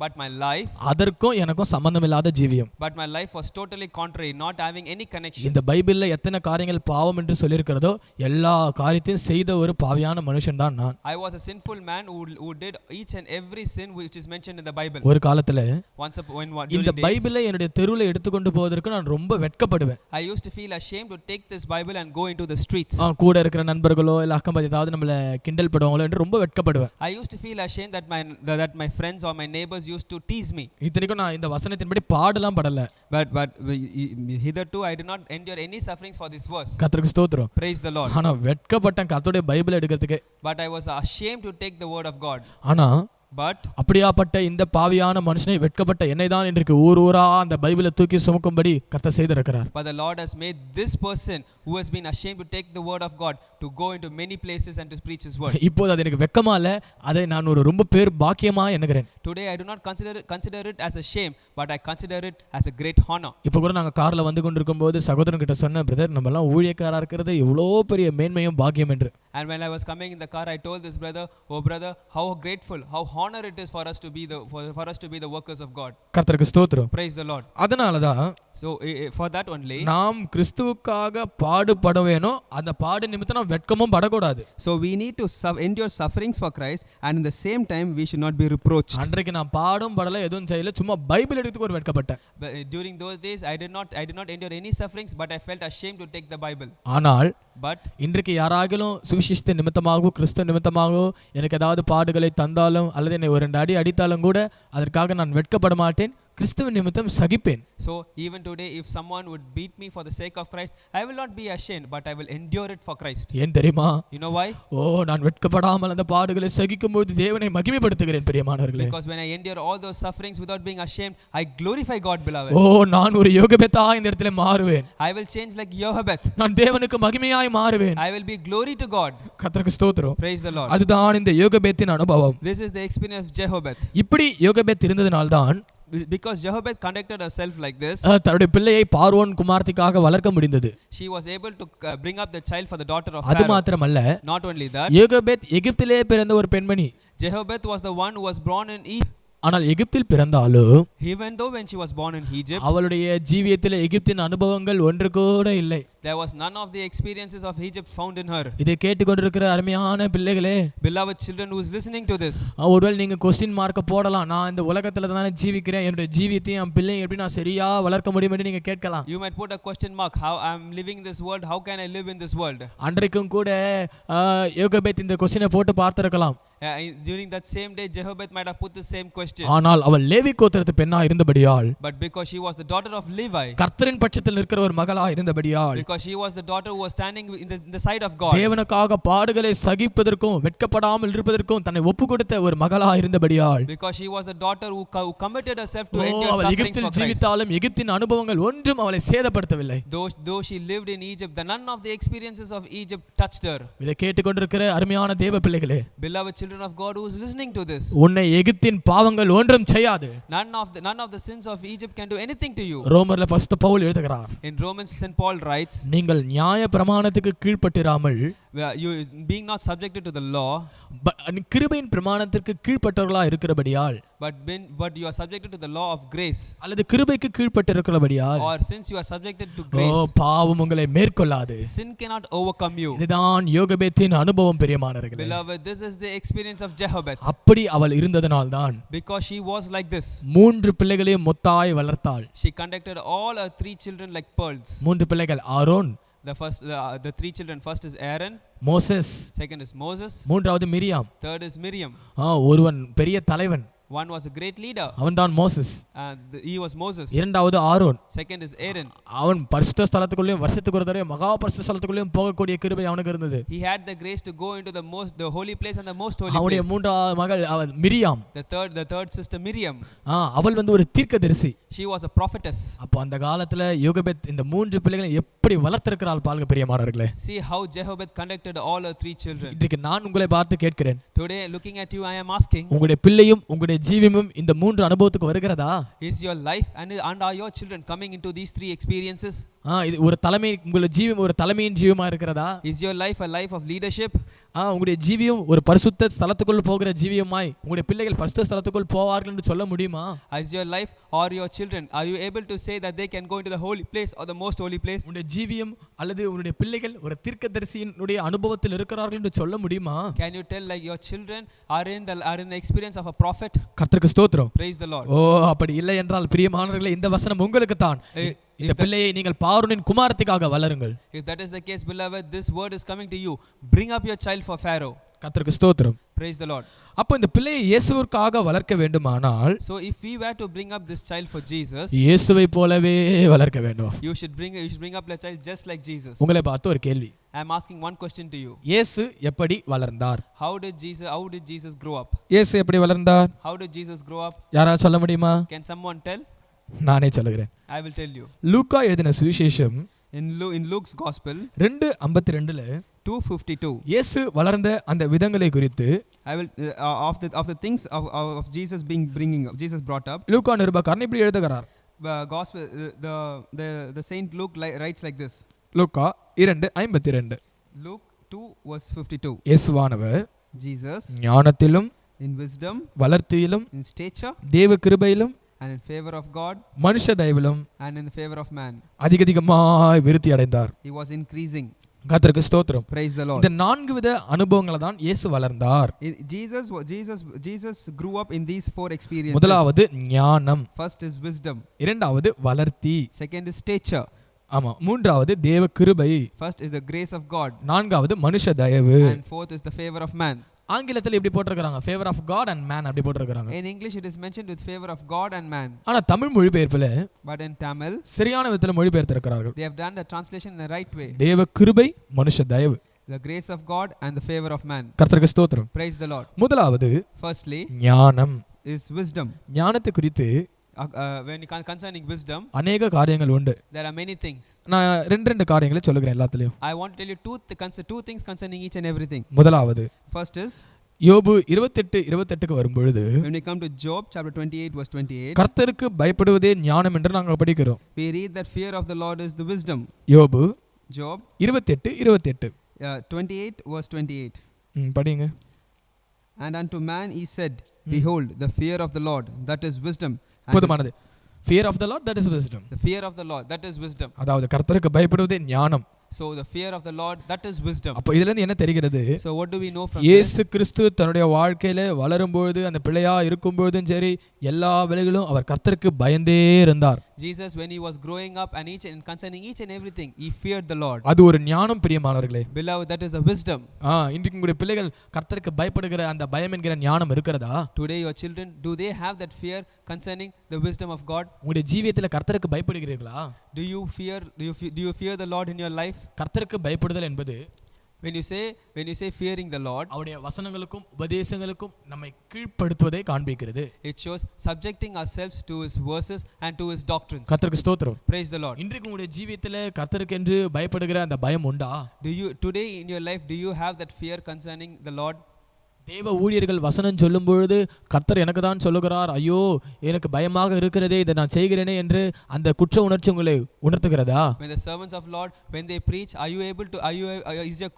but my life, அதற்கும் எனக்கும் சம்பந்தமில்லாத ஜீவியம். but my life was totally contrary, not having any connection. இந்த பைபிள்ல எத்தனை காரியங்கள் பாவம் என்று சொல்லி இருக்கிறதோ எல்லா காரியத்தையும் செய்த ஒரு பாவியான மனுஷன் தான் நான். I was a sinful man who did each and every sin which is mentioned in the Bible. ஒரு காலத்துல when இந்த பைபிளை என்னுடைய தெருவுல எடுத்துக்கொண்டு போவதற்கு நான் ரொம்ப வெட்கப்படுவேன். I used to feel ashamed to take this Bible and go into the streets. கூட இருக்கிற நண்பர்களோ இல்ல அக்கம் பக்கத்துல ஏதாவது நம்மள கிண்டல் பண்ணுவாங்களோ என்று ரொம்ப வெட்கப்படுவேன். I used to feel ashamed that my friends or my neighbors used to tease me. இத்தனைக்கும் நான் இந்த வசனத்தின்படி பாடலாம் படல. But hitherto I did not endure any sufferings for this verse. கர்த்தருக்கு ஸ்தோத்திரம். Praise the Lord. ஆனா வெட்கப்பட்டேன் கர்த்தருடைய பைபிளை எடுக்கிறதுக்கு. But I was ashamed to take the word of God. ஆனா But அப்படியாப்பட்ட இந்த பாவியான மனுஷனை வெட்கப்பட்ட என்னை தான் இன்றைக்கு ஊர் ஊரா அந்த பைபிளை தூக்கி சுமக்கும்படி கர்த்தர் செய்திருக்கிறார். the Lord has made this person who has been ashamed to take the word of God to go into many places and to preach his word. இப்போது அது எனக்கு வெட்கமா இல்ல, அதை நான் ஒரு ரொம்ப பேர் பாக்கியமா எண்ணுகிறேன். Today I do not consider it as a shame, but I consider it as a great honor. இப்போ கூட நாங்க கார்ல வந்து கொண்டிருக்கும் போது சகோதரன் கிட்ட சொன்னேன், பிரதர் நம்ம எல்லாம் ஊழியக்காரா இருக்கிறது எவ்வளோ பெரிய மேன்மையும் பாக்கியம் என்று. And when I was coming in the car, I told this brother, oh brother, how grateful, how honor it is for us to be the workers of God. கர்த்தருக்கு ஸ்தோத்திரம். Praise the Lord. அதனாலதான் So for that only நாம் கிறிஸ்துவுக்காக பாடுபட வேணும், அந்த பாடு நிமித்தம் நாம் வெட்கமும் படக்கூடாது. So we need to endure sufferings for Christ, and in the same time we should not be reproached. அன்றைக்கு நான் பாடும் படல எதுவும் செய்யல, சும்மா பைபிள் எடுத்துக்கு ஒரு வெட்கப்பட்டேன். But during those days I did not endure any sufferings, but I felt ashamed to take the Bible. ஆனால் But இன்றைக்கு யாராகிலும் சுவிசேஷத்தை நிமித்தமாகவோ கிறிஸ்து நிமித்தமாகவோ எனக்கு ஏதாவது பாடுகளை தந்தாலும் அல்லது என்னை ஒரு 2 அடி அடித்தாலும் கூட அதற்காக நான் வெட்கப்பட மாட்டேன், கிறிஸ்துவின் நிமித்தம் சகிப்பேன். So even today if someone would beat me for the sake of Christ, I will not be ashamed, but I will endure it for Christ. ஏன் தெரியுமா? You know why? நான் வெட்கப்படாமல் அந்த பாடுகளை சகிக்கும்போது தேவனை மகிமைப்படுத்துகிறேன் பிரியமானவர்களே. Because when I endure all those sufferings without being ashamed, I glorify God, beloved. நான் ஒரு யோகபேத்தா இந்த இடத்துல மாறுவேன். I will change like Jochebed. நான் தேவனுக்கு மகிமையாய் மாறுவேன். I will be glory to God. கர்த்தருக்கு ஸ்தோத்திரம். Praise the Lord. அதுதான் இந்த யோகபேத்தின் அனுபவம். This is the experience of Jochebed. இப்படி யோகபேத் இருந்ததனால்தான் Because Jochebed conducted herself like this, தன்னுடைய பிள்ளையை பார்வோன் குமாரத்திக்காக வளர்க்க முடிந்தது. she was able to bring up the child for the daughter of அது Pharaoh. மாத்திரமல்ல, Not only that, யோகபேத் எகிப்திலே பிறந்த ஒரு பெண்மணி. Jochebed was the one who was born in Egypt. ஆனால் எகிப்தில் பிறந்தாலும் Even though when she was born in Egypt, அவளுடைய ஜீவியத்தில் எகிப்தின் அனுபவங்கள் ஒன்று கூட இல்லை. there was none of the experiences of Egypt found in her. இதை கேட்டுக்கொண்டிருக்கிற அருமையான பிள்ளைகளே, Beloved children who is listening to this, ஒருவேளை நீங்க கொஸ்டின் மார்க்க போடலாம், நான் இந்த உலகத்துல தானே ஜீவிக்கிறேன், என்னுடைய ஜீவியத்தையும் என் பிள்ளையை எப்படி நான் சரியா வளர்க்க முடியும் என்று நீங்க கேட்கலாம். you might put a question mark, how I am living this world, how can I live in this world? அன்றைக்கும் கூட யோகபேத் இந்த கொஸ்டினை போட்டு பார்த்திருக்கலாம். During that same day Jochebed might have put the same question, ஆனால் அவள் லேவி கோத்திரத்து பெண்ணா இருந்தபடியால், but because she was the daughter of Levi, கர்த்தரின் பட்சத்தில் இருக்கிற ஒரு மகளா இருந்தபடியால், because she was the daughter who was standing in the side of God, தேவனுக்காக பாடுகளை சகிப்பதற்கும் வெட்கப்படாமல் இருப்பதற்கும் தன்னை ஒப்பு கொடுத்த ஒரு மகளா இருந்தபடியால், because she was the daughter who committed herself to endure அவள் sufferings எகிப்தில் for Christ. ஜீவித்தாலும் எகிப்தின் அனுபவங்கள் ஒன்றும் அவளை சேதப்படுத்தவில்லை. Though she lived in Egypt, none of the experiences of Egypt touched her. இதை கேட்டுக்கொண்டிருக்கிற அருமையான தேவ பிள்ளைகளே, Beloved children of God who is listening to this, உன்னை எகிப்தின் பாவங்கள் ஒன்றும் செய்யாது. none of the sins of Egypt can do anything to you. ரோமர்ல ஃபர்ஸ்ட் பவுல் எழுதுகிறார், In Romans St. Paul writes, நீங்கள் நியாய பிரமாணத்துக்கு கீழ்ப்பட்டிராமல் you being not subjected to the law, கிருபையின் பிரமாணத்திற்கு கீழ்ப்பட்டவர்களா இருக்கிறபடியால், but you are subjected to the law of grace, அல்லது கிருபைக்கு கீழ்ப்பட்டிருக்கிறபடியால், or since you are subjected to grace, பாவம் உங்களை மேற்கொள்ளாது. sin cannot overcome you. இதுதான் யோகபேத்தின் அனுபவம் பிரியமானவர்களே. Beloved, this is the experience of Jochebed. அப்படி அவள் இருந்ததனால்தான் Because she was like this, 3 பிள்ளைகளையும் மொத்தாய் வளர்த்தாள். she conducted all her 3 children like pearls. 3 பிள்ளைகள் Aaron, The 3 children, first is Aaron, Moses, second is Moses, மூன்றாவது Miriam. third is Miriam. ஒருவன் பெரிய தலைவன், One was a great leader, அவன்தான் Moses. he was Moses. இரண்டாவது Aaron, Second is Aaron. அவன் பரிசுத்த ஸ்தலத்துக்குள்ளேயும் வருஷத்துக்கு ஒரு தடவை மகா பரிசுத்த ஸ்தலத்துக்குள்ளேயும் போகக்கூடிய கிருபை அவனுக்கு இருந்தது. He had the grace to go into the holy place and the most holy அவனுடைய place. மூன்றாவது மகள் Miriam. The third sister Miriam. அவள் ஒரு தீர்க்கதரிசி. She was a prophetess. அப்போ அந்த காலத்துல யோகபேத் இந்த 3 பிள்ளைகளை எப்படி வளர்த்திருக்கிறாள் பாருங்க பிரியமானவர்களே. See how Jochebed conducted all her 3 children. இன்றைக்கு நான் உங்களை பார்த்து கேட்கிறேன், Today looking at you I am asking, உங்களுடைய பிள்ளையும் உங்களுடைய ஜீவியமும் இந்த 3 அனுபவத்துக்கு வருகிறதா? is your life and are your children coming into these 3 experiences? இது ஒரு தலைமை, உங்களுடைய ஜீவியம் ஒரு தலைமையின் ஜீவமா இருக்கிறதா? Is your life a life of leadership? உங்களுடைய ஜீவியம் ஒரு பரிசுத்த ஸ்தலத்துக்குள் போகிற ஜீவியமாய் உங்களுடைய பிள்ளைகள் பரிசுத்த ஸ்தலத்துக்குள் போவார்கள் என்று சொல்ல முடியுமா? Is your life or your children, are you able to say that they can go into the holy place or the most holy place? உங்களுடைய ஜீவியம் அல்லது உங்களுடைய பிள்ளைகள் ஒரு தீர்க்கதரிசியினுடைய அனுபவத்தில் இருக்கிறார்கள் என்று சொல்ல முடியுமா? Can you tell like your children are in the experience of a prophet? கர்த்தருக்கு ஸ்தோத்திரம். Praise the Lord. அப்படி இல்லை என்றால் பிரியமானவர்களே, இந்த வசனம் உங்களுக்கு தான். இந்த பிள்ளையை நீங்கள் பார்வோனின் குமாரத்திற்காக வளருங்கள். If that is the case, beloved, this word is coming to you. Bring up your child for Pharaoh. கர்த்தருக்கு ஸ்தோத்திரம். Praise the Lord. அப்போ இந்த பிள்ளையை இயேசுவுக்காக வளர்க்க வேண்டுமானால், so if we were to bring up this child for Jesus, இயேசுவை போலவே வளர்க்க வேண்டும். you should bring up your child just like Jesus. உங்களை பார்த்து ஒரு கேள்வி, I am asking one question to you. இயேசு எப்படி வளர்ந்தார்? How did Jesus grow up? இயேசு எப்படி வளர்ந்தார்? How did Jesus grow up? யாராவது சொல்ல முடியுமா? Can someone tell? நானே சொல்லுகிறேன். I will tell you. லூக்கா எழுதின சுவிசேஷம் In Luke's gospel 2:52ல 2:52. இயேசு வளர்ந்த அந்த விதங்களை குறித்து I will of the things of Jesus Jesus brought up. லூக்கா நிருபக்காரன் இப்படி எழுதுகிறார். Gospel the Saint Luke writes like this. Luca 2:52. Luke 2:52. இயேசுவானவர் Jesus ஞானத்திலும் in wisdom, வளர்த்தியிலும் in stature, தேவ கிருபையிலும் and in favor of God, மனுஷ தயவிலும் and in the favor of man. அதிகமாய் விருத்தி அடைந்தார். He was increasing. கர்த்தருக்கு ஸ்தோத்திரம். Praise the Lord. இந்த 4 வித அனுபவங்களை தான் இயேசு வளர்ந்தார். Jesus grew up in these 4 experiences. முதலாவது ஞானம், First is wisdom. இரண்டாவது வளர்த்தி, Second is stature. ஆமா, மூன்றாவது தேவ கிருபை, First is the grace of God. நான்காவது மனுஷ தயவு. And fourth is the favor of man. ஆங்கிலத்தில் இப்படி போட்டிருக்காங்க, favour of God and man அப்படி போட்டிருக்காங்க. In English it is mentioned with favor of God and man. ஆனா தமிழ் மொழிபெயர்ப்புல But in Tamil சரியான விதத்துல மொழிபெயர்த்திருக்கிறார்கள். they have done the translation in the right way. தேவ கிருபை, மனுஷ தயவு. The grace of God and the favor of man. கர்த்தருக்கு ஸ்தோத்திரம். Praise the Lord. முதலாவது Firstly ஞானம். is wisdom. ஞானத்தை குறித்து When concerning wisdom, அநேக காரியங்கள் உண்டு. there are many things. நான் ரெண்டு காரியங்களை சொல்லுகிறேன் எல்லாத்துலயும். I want to tell you two things concerning each and everything. முதலாவது First is யோபு 28:28க்கு வரும்பொழுது when we come to Job chapter 28 verse 28, கர்த்தருக்கு பயப்படுவதே ஞானம் என்று நாங்கள் படிக்கிறோம். we read that fear of the Lord is the wisdom. யோபு Job 28:28. 28 verse 28. படிங்க. And unto man he said, behold, the fear of the Lord, that is wisdom. போதுமானது. fear of the Lord, that is wisdom. The fear of the Lord, that is wisdom. அதாவது கர்த்தருக்கு பயப்படுவதே ஞானம். So the fear of the Lord, that is wisdom. அப்ப இதுல இருந்து என்ன தெரிகிறது? So what do we know from this? இயேசு கிறிஸ்து தன்னுடைய வாழ்க்கையில வளரும்போது, அந்த பிள்ளையா இருக்கும்போதும் சரி, எல்லா வேளைகளிலும் அவர் கர்த்தருக்கு பயந்தே இருந்தார். Jesus, when he was growing up and concerning each and everything, he feared the Lord. அது ஒரு ஞானம் பிரியமானவர்களே. Beloved, that is a wisdom. இன்றைக்கு உங்களுடைய பிள்ளைகள் கர்த்தருக்கு பயப்படுகிற அந்த பயம் என்கிற ஞானம் இருக்கிறதா? Today your children, do they have that fear concerning the wisdom of God? உங்களுடைய ஜீவியத்துல கர்த்தருக்கு பயப்படுகிறீர்களா? Do you fear the Lord in your life? கர்த்தருக்கு பயப்படுதல் என்பது when you say fearing the Lord, அவருடைய வசனங்களுக்கும் உபதேசங்களுக்கும் நம்மை கீழ்ப்படுத்துவதை காண்பிக்கிறது. it shows subjecting ourselves to his verses and to his doctrines. கர்த்தருக்கு ஸ்தோத்திரம். Praise the Lord. இன்றைக்கு உங்களுடைய ஜீவியத்துல கர்த்தருக்கு என்று பயப்படுகிற அந்த பயம் உண்டா? Today in your life, do you have that fear concerning the Lord? தேவ ஊழியர்கள் வசனம் சொல்லும் பொழுது கர்த்தர் எனக்கு தான் சொல்லுகிறார், ஐயோ எனக்கு பயமாக இருக்கிறதே, இதை நான் செய்கிறேனே என்று அந்த குற்ற உணர்ச்சி உங்களை உணர்த்துகிறதா? When the servants of Lord, when they preach, is your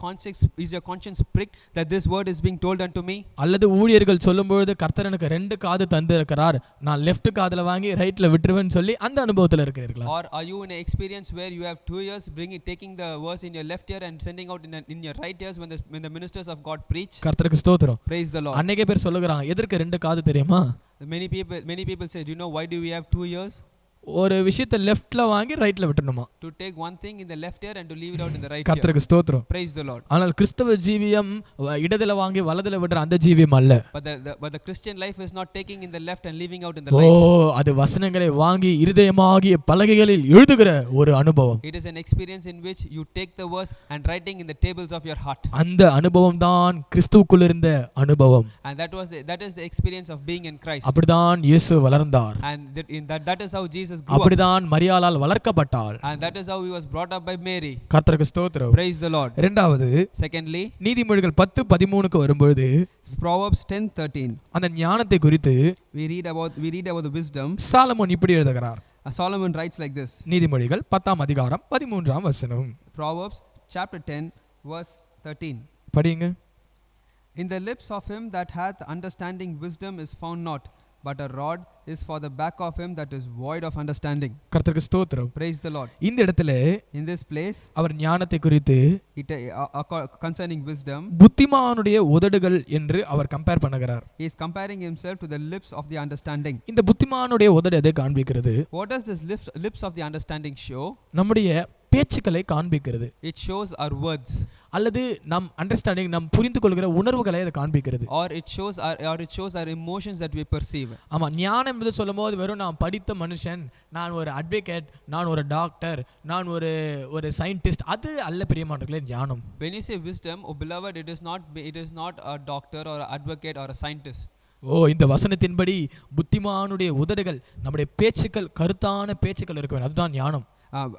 conscience pricked that this word is being told unto me? அல்லது ஊழியர்கள் சொல்லும் பொழுது கர்த்தர் எனக்கு 2 காது தந்து இருக்கிறார், நான் லெஃப்ட் காதுல வாங்கி ரைட்ல விட்டுருவேன்னு சொல்லி அந்த அனுபவத்துல இருக்கிறீர்களா? Or are you in an experience where you have 2 ears taking the verse in your left ear and sending out in your right ears when the ministers of God preach? கர்த்தருக்கு ஸ்தோத்திரம். Praise the Lord. அநேக பேர் சொல்லுகிறாங்க, எதற்கு 2 காது தெரியுமா? Many people say, do you know why do we have 2 ears? ஒரு விஷயத்தை லெஃப்ட்ல வாங்கி ரைட்ல விட்டுறணுமா? To take one thing in the left ear and to leave it out in the right ear. கர்த்தருக்கு ஸ்தோத்திரம். Praise the Lord. ஆனால் கிறிஸ்தவ ஜீவியம் இடதுல வாங்கி வலதுல விடுற அந்த ஜீவியம் அல்ல. But the Christian life is not taking in the left and leaving out in the right. அது வசனங்களை வாங்கி இருதயமாகிய பலகைகளில் எழுதுகிற ஒரு அனுபவம். It is an experience in which you take the verse and writing in the tables of your heart. அந்த அனுபவம் தான் கிறிஸ்துவுக்குள் இருந்த அனுபவம். And that is the experience of being in Christ. அப்படிதான் இயேசு வளர்ந்தார். And that is how Jesus grew up. அப்படிதான் மரியாளால் வளர்க்கப்பட்டாள். And that is how he was brought up by Mary. கர்த்தருக்கு ஸ்தோத்திரம். Praise the Lord. இரண்டாவது, secondly, நீதிமொழிகள் 10:13க்கு வரும்போது Proverbs 10:13, அந்த ஞானத்தை குறித்து we read about the wisdom. Solomon இப்படி எழுதுகிறார். Solomon writes like this. நீதிமொழிகள் 10ஆம் அதிகாரம் 13ஆம் வசனம். Proverbs chapter 10 verse 13. படிங்க. In the lips of him that hath understanding wisdom is found not, but a rod is for the back of him that is void of understanding. கர்த்தருக்கு ஸ்தோத்திரம். Praise the Lord. இந்த இடத்துல In this place, அவர் ஞானத்தை குறித்து concerning wisdom, புத்திமானுடைய உதடுகள் என்று அவர் compare பண்ணுகிறார். he is comparing himself to the lips of the understanding. இந்த புத்திமானுடைய உதடு எதை காண்பிக்கிறது? What does this lips of the understanding show? நம்முடைய பேச்சுக்களை காண்பிக்கிறது. It shows our words. அல்லது நம் அண்டர்ஸ்டாண்டிங், நம் புரிந்து கொள்கிற உணர்வுகளை அது காண்பிக்கிறது. Or it shows our emotions that we perceive. ஆமா, ஞானம் என்பது சொல்லும்போது வெறும் நான் படித்த மனுஷன், நான் ஒரு அட்வொகேட், நான் ஒரு டாக்டர், நான் ஒரு சயின்டிஸ்ட், அது அல்ல பிரியமானவர்களே ஞானம். When you say wisdom, oh beloved, it is not a doctor or an advocate or a scientist. இந்த வசனத்தின்படி புத்திமானுடைய உதடுகள், நம்முடைய பேச்சுக்கள் கருத்தான பேச்சுக்கள் இருக்க வேண்டும், அதுதான் ஞானம்.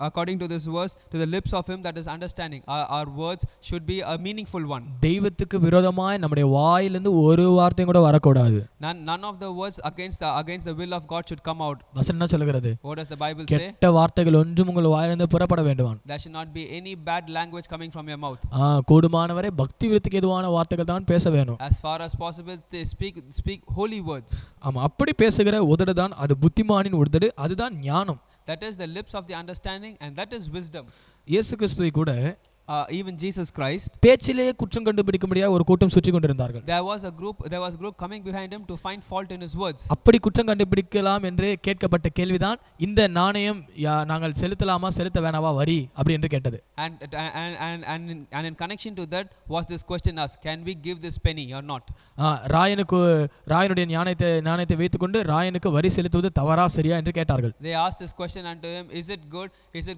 According to this verse, to the lips of him that is understanding, our words should be a meaningful one. தெய்வத்துக்கு விரோதமாய் நம்முடைய வாயிலிருந்து ஒரு வார்த்தையும் கூட வரக்கூடாது. None of the words against the will of God should come out. வசனம் என்ன சொல்கிறது? What does the Bible say? கெட்ட வார்த்தைகள் ஒன்றும் உங்கள் வாயிலிருந்து புறப்பட வேண்டாம். There should not be any bad language coming from your mouth. கூடுமானவரை பக்தி விருத்திக்கு எதுவான வார்த்தைகள் தான் பேச வேணும். As far as possible, they speak holy words. ஆமா, அப்படி பேசுகிற உதடு தான் அது புத்திமானின் உதடு, அதுதான் ஞானம். That is the lips of the understanding, and that is wisdom. இயேசு கிறிஸ்துவை கூட even Jesus Christ, பேச்சிலே குற்றம் கண்டுபிடிக்க முடியாத ஒரு கூட்டம் சுற்றி கொண்டிருந்தார்கள். there was a group coming behind him to find fault in his words. அப்படி குற்றம் கண்டுபிடிக்கலாம் என்று கேட்கப்பட்ட கேள்விதான் இந்த நாணயம் நாங்கள் செலுத்தலாமா செலுத்த வேணாவா வரி அப்படி என்று கேட்டது. And in connection to that was this question asked, can we give this penny or not? ராயனுடைய நாணயத்தை வைத்துக்கொண்டு ராயனுக்கு வரி செலுத்துவது தவறா சரியா என்று கேட்டார்கள். They asked this question unto him, is it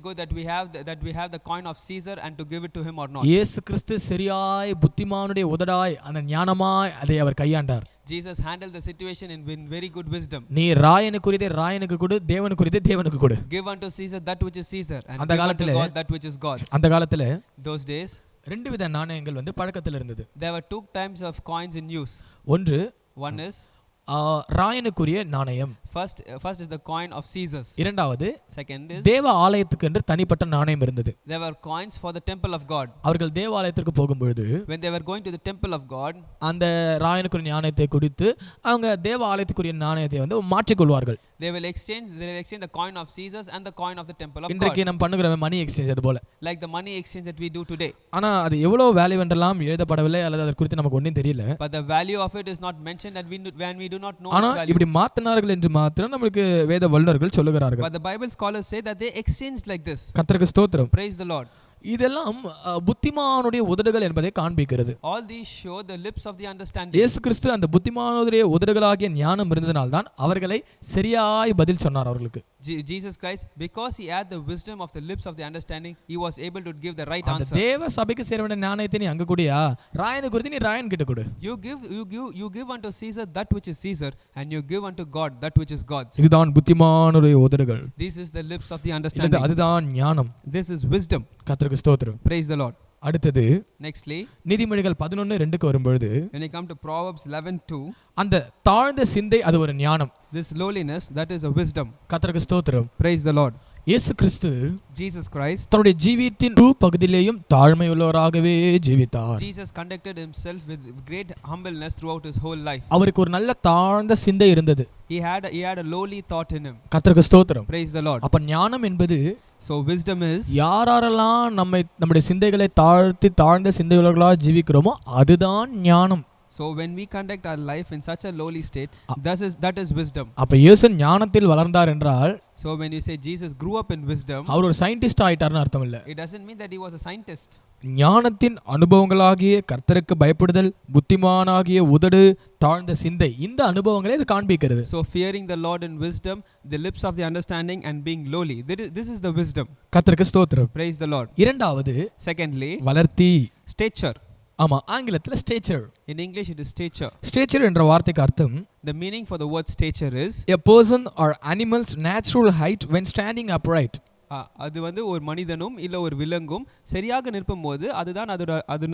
good that we have the coin of Caesar and to give it to him or not? இயேசு கிறிஸ்து சரியாய் புத்திமானுடைய உதடாய் அந்த ஞானமாய் அதை அவர் கையாண்டார். Jesus handled the situation in very good wisdom. நீ ராயனுக்குரியதை ராயனுக்கு கொடு, தேவனுக்குரியதை தேவனுக்கு கொடு. Give unto Caesar that which is Caesar, and give unto God that which is God's. அந்த காலத்துல those days ரெண்டு வித நாணயங்கள் பழக்கத்தில் இருந்தது. There were two types of coins in use. One is ராயனுக்குரிய நாணயம். First is the coin of Caesars. இரண்டாவது second is தேவ ஆலயத்துக்கு என்று தனிப்பட்ட நாணயம் இருந்தது. There were coins for the temple of God. அவர்கள் தேவாலயத்திற்கு போகும்போது when they were going to the temple of God, அந்த ராயனுக்குரிய நாணயத்தை கொடுத்து அவங்க தேவாலயத்துக்குரிய நாணயத்தை மாற்றிக் கொள்வார்கள். They will exchange the coin of Caesars and the coin of the temple of God. இன்றைக்கு நாம் பண்ணுகிற மணி எக்ஸ்சேஞ்ச் அது போல. Like the money exchange that we do today. ஆனா அது எவ்வளவு வேல்யூ என்றெல்லாம் எழுதப்படவில்லை, அல்லது அதை குறித்து நமக்கு ஒண்ணும் தெரியல. But the value of it is not mentioned, and when we do not know its value. இப்படி மாத்தினார்கள் என்று மாத்திரம் நமக்கு வேத வல்லுனர்கள் சொல்லுகிறார்கள். But the Bible scholars say that they exchanged like this. கர்த்தருக்கு ஸ்தோத்திரம். Praise the Lord. இதெல்லாம் புத்திமானுடைய உதடுகள் என்பதை காண்பிக்கிறது. All these show the lips of the understanding. இயேசு கிறிஸ்து அந்த புத்திமானுடைய உதடுகளாகிய ஞானம் இருந்ததனால் தான் அவர்களை சரியாய் பதில் சொன்னார் அவர்களுக்கு. Jesus Christ, because he had the wisdom of the lips of the understanding, he was able to give the right answer. தேவ சபைக்கு சேர வேண்டிய ஞானத்தை நீ அங்க கூடியா, ராயனுக்கு கொடுத்து நீ ராயன் கிட்ட கொடு. You give unto Caesar that which is Caesar, and you give unto God that which is God's. இதுதான் புத்திமானுடைய உதடுகள். This is the lips of the understanding. அதுதான் ஞானம். This is wisdom. கர்த்தருக்கு ஸ்தோத்திரம். Praise the Lord. அடுத்தது nextly நீதிமொழிகள் 11:2க்கு வரும்போது, when you come to Proverbs 11:2, அந்த தாழ்ந்த சிந்தை அது ஒரு ஞானம். This lowliness, that is a wisdom. கர்த்தருக்கு ஸ்தோத்திரம். Praise the Lord. இயேசு கிறிஸ்து Jesus Christ தன்னுடைய ஜீவியத்தின் பகுதியிலேயும் தாழ்மை உள்ளவராகவே ஜீவித்தார். Jesus conducted himself with great humbleness throughout his whole life. அவருக்கு ஒரு நல்ல தாழ்ந்த சிந்தை இருந்தது. He had a lowly thought in him. கர்த்தருக்கு ஸ்தோத்திரம். Praise the Lord. அப்ப ஞானம் என்பது, so wisdom is, யாரெல்லாம் நம்முடைய சிந்தைகளை தாழ்ந்த சிந்தையுள்ளவர்களாக ஜீவிக்கிறோமோ அதுதான் ஞானம். So when we conduct our life in such a lowly state, that is wisdom. அப்ப இயேசு ஞானத்தில் வளர்ந்தார் என்றால், so when you say Jesus grew up in wisdom, அவர் ஒரு சயின்டிஸ்ட் ஆயிட்டார்னு அர்த்தம் இல்ல. it doesn't mean that he was a scientist. ஞானத்தின் அனுபவங்களாகிய கர்த்தருக்கு பயப்படுதல், புத்திமானாகிய உதடு, தாழ்ந்த சிந்தை, இந்த அனுபவங்களை இது காண்பிக்கிறது. So fearing the Lord in wisdom, the lips of the understanding, and being lowly, this is the wisdom. கர்த்தருக்கு ஸ்தோத்திரம். Praise the Lord. இரண்டாவது, secondly, வளர்த்தி, stature. ஆமா, ஆங்கிலத்துல stature. In English it is stature. Stature என்ற வார்த்தைக்கு அர்த்தம், the meaning for the word stature is a person or animal's natural height when standing upright. அது ஒரு மனிதனும் இல்ல ஒரு விலங்கும் சரியாக நிற்பும்போது அதுதான்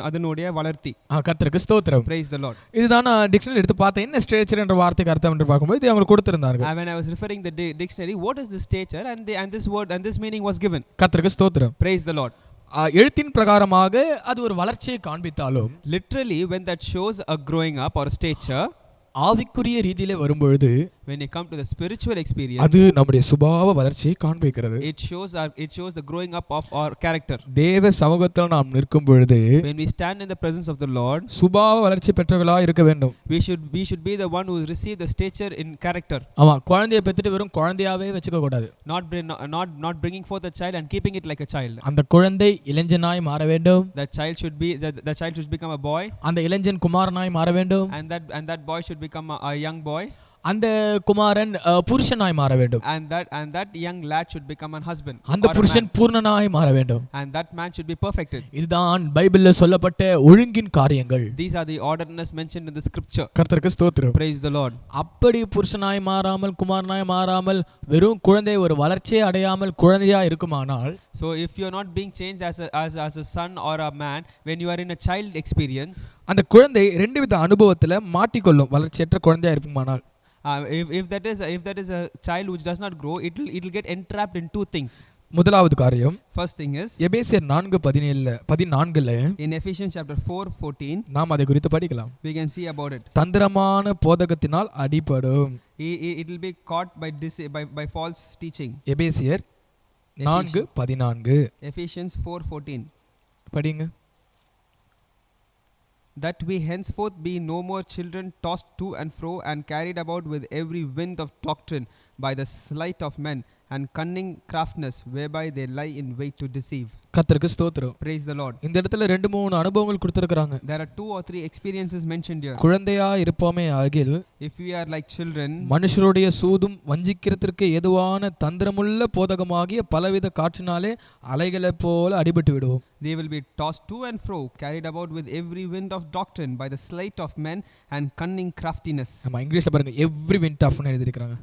அதனுடைய வளர்த்தி. கர்த்தருக்கு ஸ்தோத்திரம். Praise the Lord. இதுதான் நான் டிக்ஷனரி எடுத்து பார்த்தேன், என்ன ஸ்டேச்சர் என்ற வார்த்தைக்கு அர்த்தம் என்று பார்க்கும்போது இது அவங்க கொடுத்திருந்தாங்க. When I was referring the dictionary, what is the stature, and this word and this meaning was given. கர்த்தருக்கு ஸ்தோத்திரம். Praise the Lord. எழுத்தின் பிரகாரமாக அது ஒரு வளர்ச்சியை காண்பித்தாலும், literally when that shows a growing up or a stature, ஆவிக்குரிய ரீதியிலே வரும்பொழுது, When you come to the spiritual experience, அது நம்முடைய சுபாவ வளர்ச்சியை காண்பிக்கிறது. it shows the growing up of our character. தேவ சமூகத்தில் நாம் நிற்கும் பொழுது When we stand in the presence of the Lord, சுபாவ வளர்ச்சி பெற்றவர்களாக இருக்க வேண்டும். we should be the one who receive the stature in character. ஆமா, குழந்தையை பெற்றுட்டு வெறும் குழந்தையாவே வச்சுக்க கூடாது. Not bringing forth a child and keeping it like a child. அந்த குழந்தை இளைஞனாய் மாற வேண்டும். The child should become a boy. அந்த இளைஞன் குமாரனாய் மாற வேண்டும். And that boy should become a young boy. அந்த குமாரன் புருஷனாய் மாற வேண்டும். And that young lad should become a husband. அந்த புருஷன் பூர்ணனாய் மாற வேண்டும். And that man should be perfected. இதுதான் பைபிள்ல சொல்லப்பட்ட ஒழுங்கின் காரியங்கள். These are the orderness mentioned in the scripture. கர்த்தருக்கு ஸ்தோத்திரம். Praise the Lord. அப்படி புருஷனாய் மாறாமல் குமாரனாய் மாறாமல் வெறும் குழந்தை ஒரு வளர்ச்சியை அடையாமல் குழந்தையா இருக்குமானால், so if you are not being changed as a son or a man when you are in a child experience, அந்த குழந்தை ரெண்டு வித அனுபவத்துல மாட்டிக்கொள்ளும். வளர்ச்சியற்ற குழந்தையா இருக்குமானால், if that is a child which does not grow, it will get entrapped in two things. முதலாவது காரியம், first thing is எபேசியர் 4:14 in Ephesians chapter 4:14 நாம் அதை குறித்து படிக்கலாம். we can see about it. தந்திரமான போதகத்தினால் அடிபடும். It will be caught by false teaching. எபேசியர் 4:14 Ephesians 4:14 படிங்க. That we henceforth be no more children tossed to and fro and carried about with every wind of doctrine by the sleight of men and cunning craftiness whereby they lie in wait to deceive. கர்த்தருக்கு ஸ்தோத்திரம். Praise the Lord. இந்த இடத்துல 2-3 அனுபவங்கள் கொடுத்திருக்காங்க. There are 2 or 3 experiences mentioned here. குழந்தையா இருப்போமே ஆகில், if we are like children, மனுஷருடைய சூதும் வஞ்சிக்கிறதற்கு ஏதுவான தந்திரமுள்ள போதகமாகிய பலவித காற்றினாலே அலைகளைப் போல அடிபட்டு விடுவோம். they will be tossed to and fro, carried about with every wind of doctrine by the sleight of men and cunning craftiness. நம்ம இங்கிலீஷ்ல பாருங்க, every wind of னு எழுதி இருக்காங்க.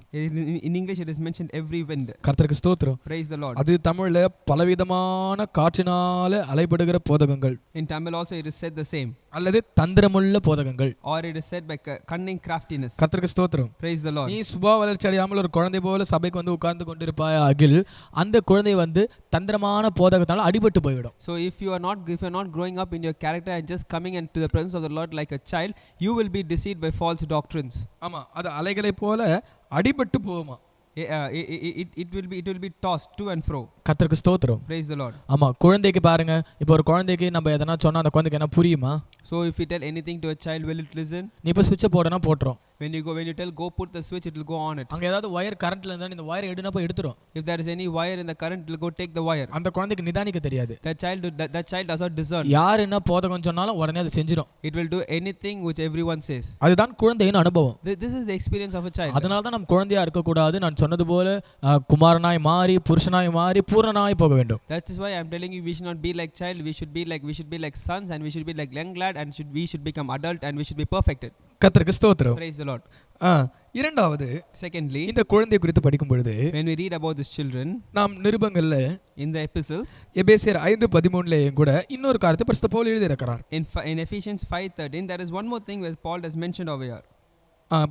In English it is mentioned every wind. கர்த்தருக்கு ஸ்தோத்திரம். Praise the Lord. அது தமிழ்ல பலவிதமான காற்றினால அலைபடுகிற போதகங்கள். In Tamil also it is said the same. அல்லது தந்திரமுள்ள போதகங்கள். Or it is said by cunning craftiness. கர்த்தருக்கு ஸ்தோத்திரம். Praise the Lord. நீ சுபாவ வளர்ச்சி அடையாமல் ஒரு குழந்தை போல சபைக்கு வந்து உட்கார்ந்து கொண்டிருப்பாய் ஆகில், அந்த குழந்தை வந்து தந்திரமான போதகத்தால் அடிபட்டு போய்விடும். So if you are not growing up in your character and just coming into the presence of the Lord like a child, you will be deceived by false doctrines. ஆமா, அது அலைகளை போல அடிபட்டு போகுமா. It will be tossed to and fro. கர்த்தருக்கு ஸ்தோத்திரம். Praise the Lord. ஆமா, குழந்தைக்கு பாருங்க, இப்போ ஒரு குழந்தைக்கு நம்ம எதனா சொன்னா அந்த குழந்தைக்கு என்ன புரியுமா? So if you tell anything to a child, will it listen? நீ இப்ப சுவிட்ச் போடனா போட்றோம். When you tell go put the switch, it will go on it. அங்க ஏதாவது வயர் கரண்ட்ல இருந்தா இந்த வயர் எடுனா போய் எடுத்துரும். If there is any wire in the current, it will go take the wire. அந்த குழந்தைக்கு நிதானிக்க தெரியாது. That child does not discern. யார் என்ன போதகம் சொன்னாலும் உடனே அது செஞ்சிரும். It will do anything which everyone says. அதுதான் குழந்தையின் அனுபவம். This is the experience of a child. அதனால தான் நம்ம குழந்தையா இருக்க கூடாது. நான் சொன்னது போல குமாரனாய் மாறி புருஷனாய் மாறி பூரணனாய் போக வேண்டும். That is why I am telling you, we should not be like child. We should be like sons, and we should be like young lad, and we should become adult, and we should be perfected. கர்த்தருக்கு ஸ்தோத்திரம். Praise the Lord. இரண்டாவது, secondly, இந்த குழந்தை குறித்து படிக்கும் பொழுது when we read about these children, நாம் நிருபங்கள்ல in the epistles, எபேசியர் 5:13 கூட இன்னொரு காரியத்தை பரிசுத்த பவுல் எழுதி இருக்கிறார். in Ephesians 5:13 there is one more thing where Paul has mentioned over here.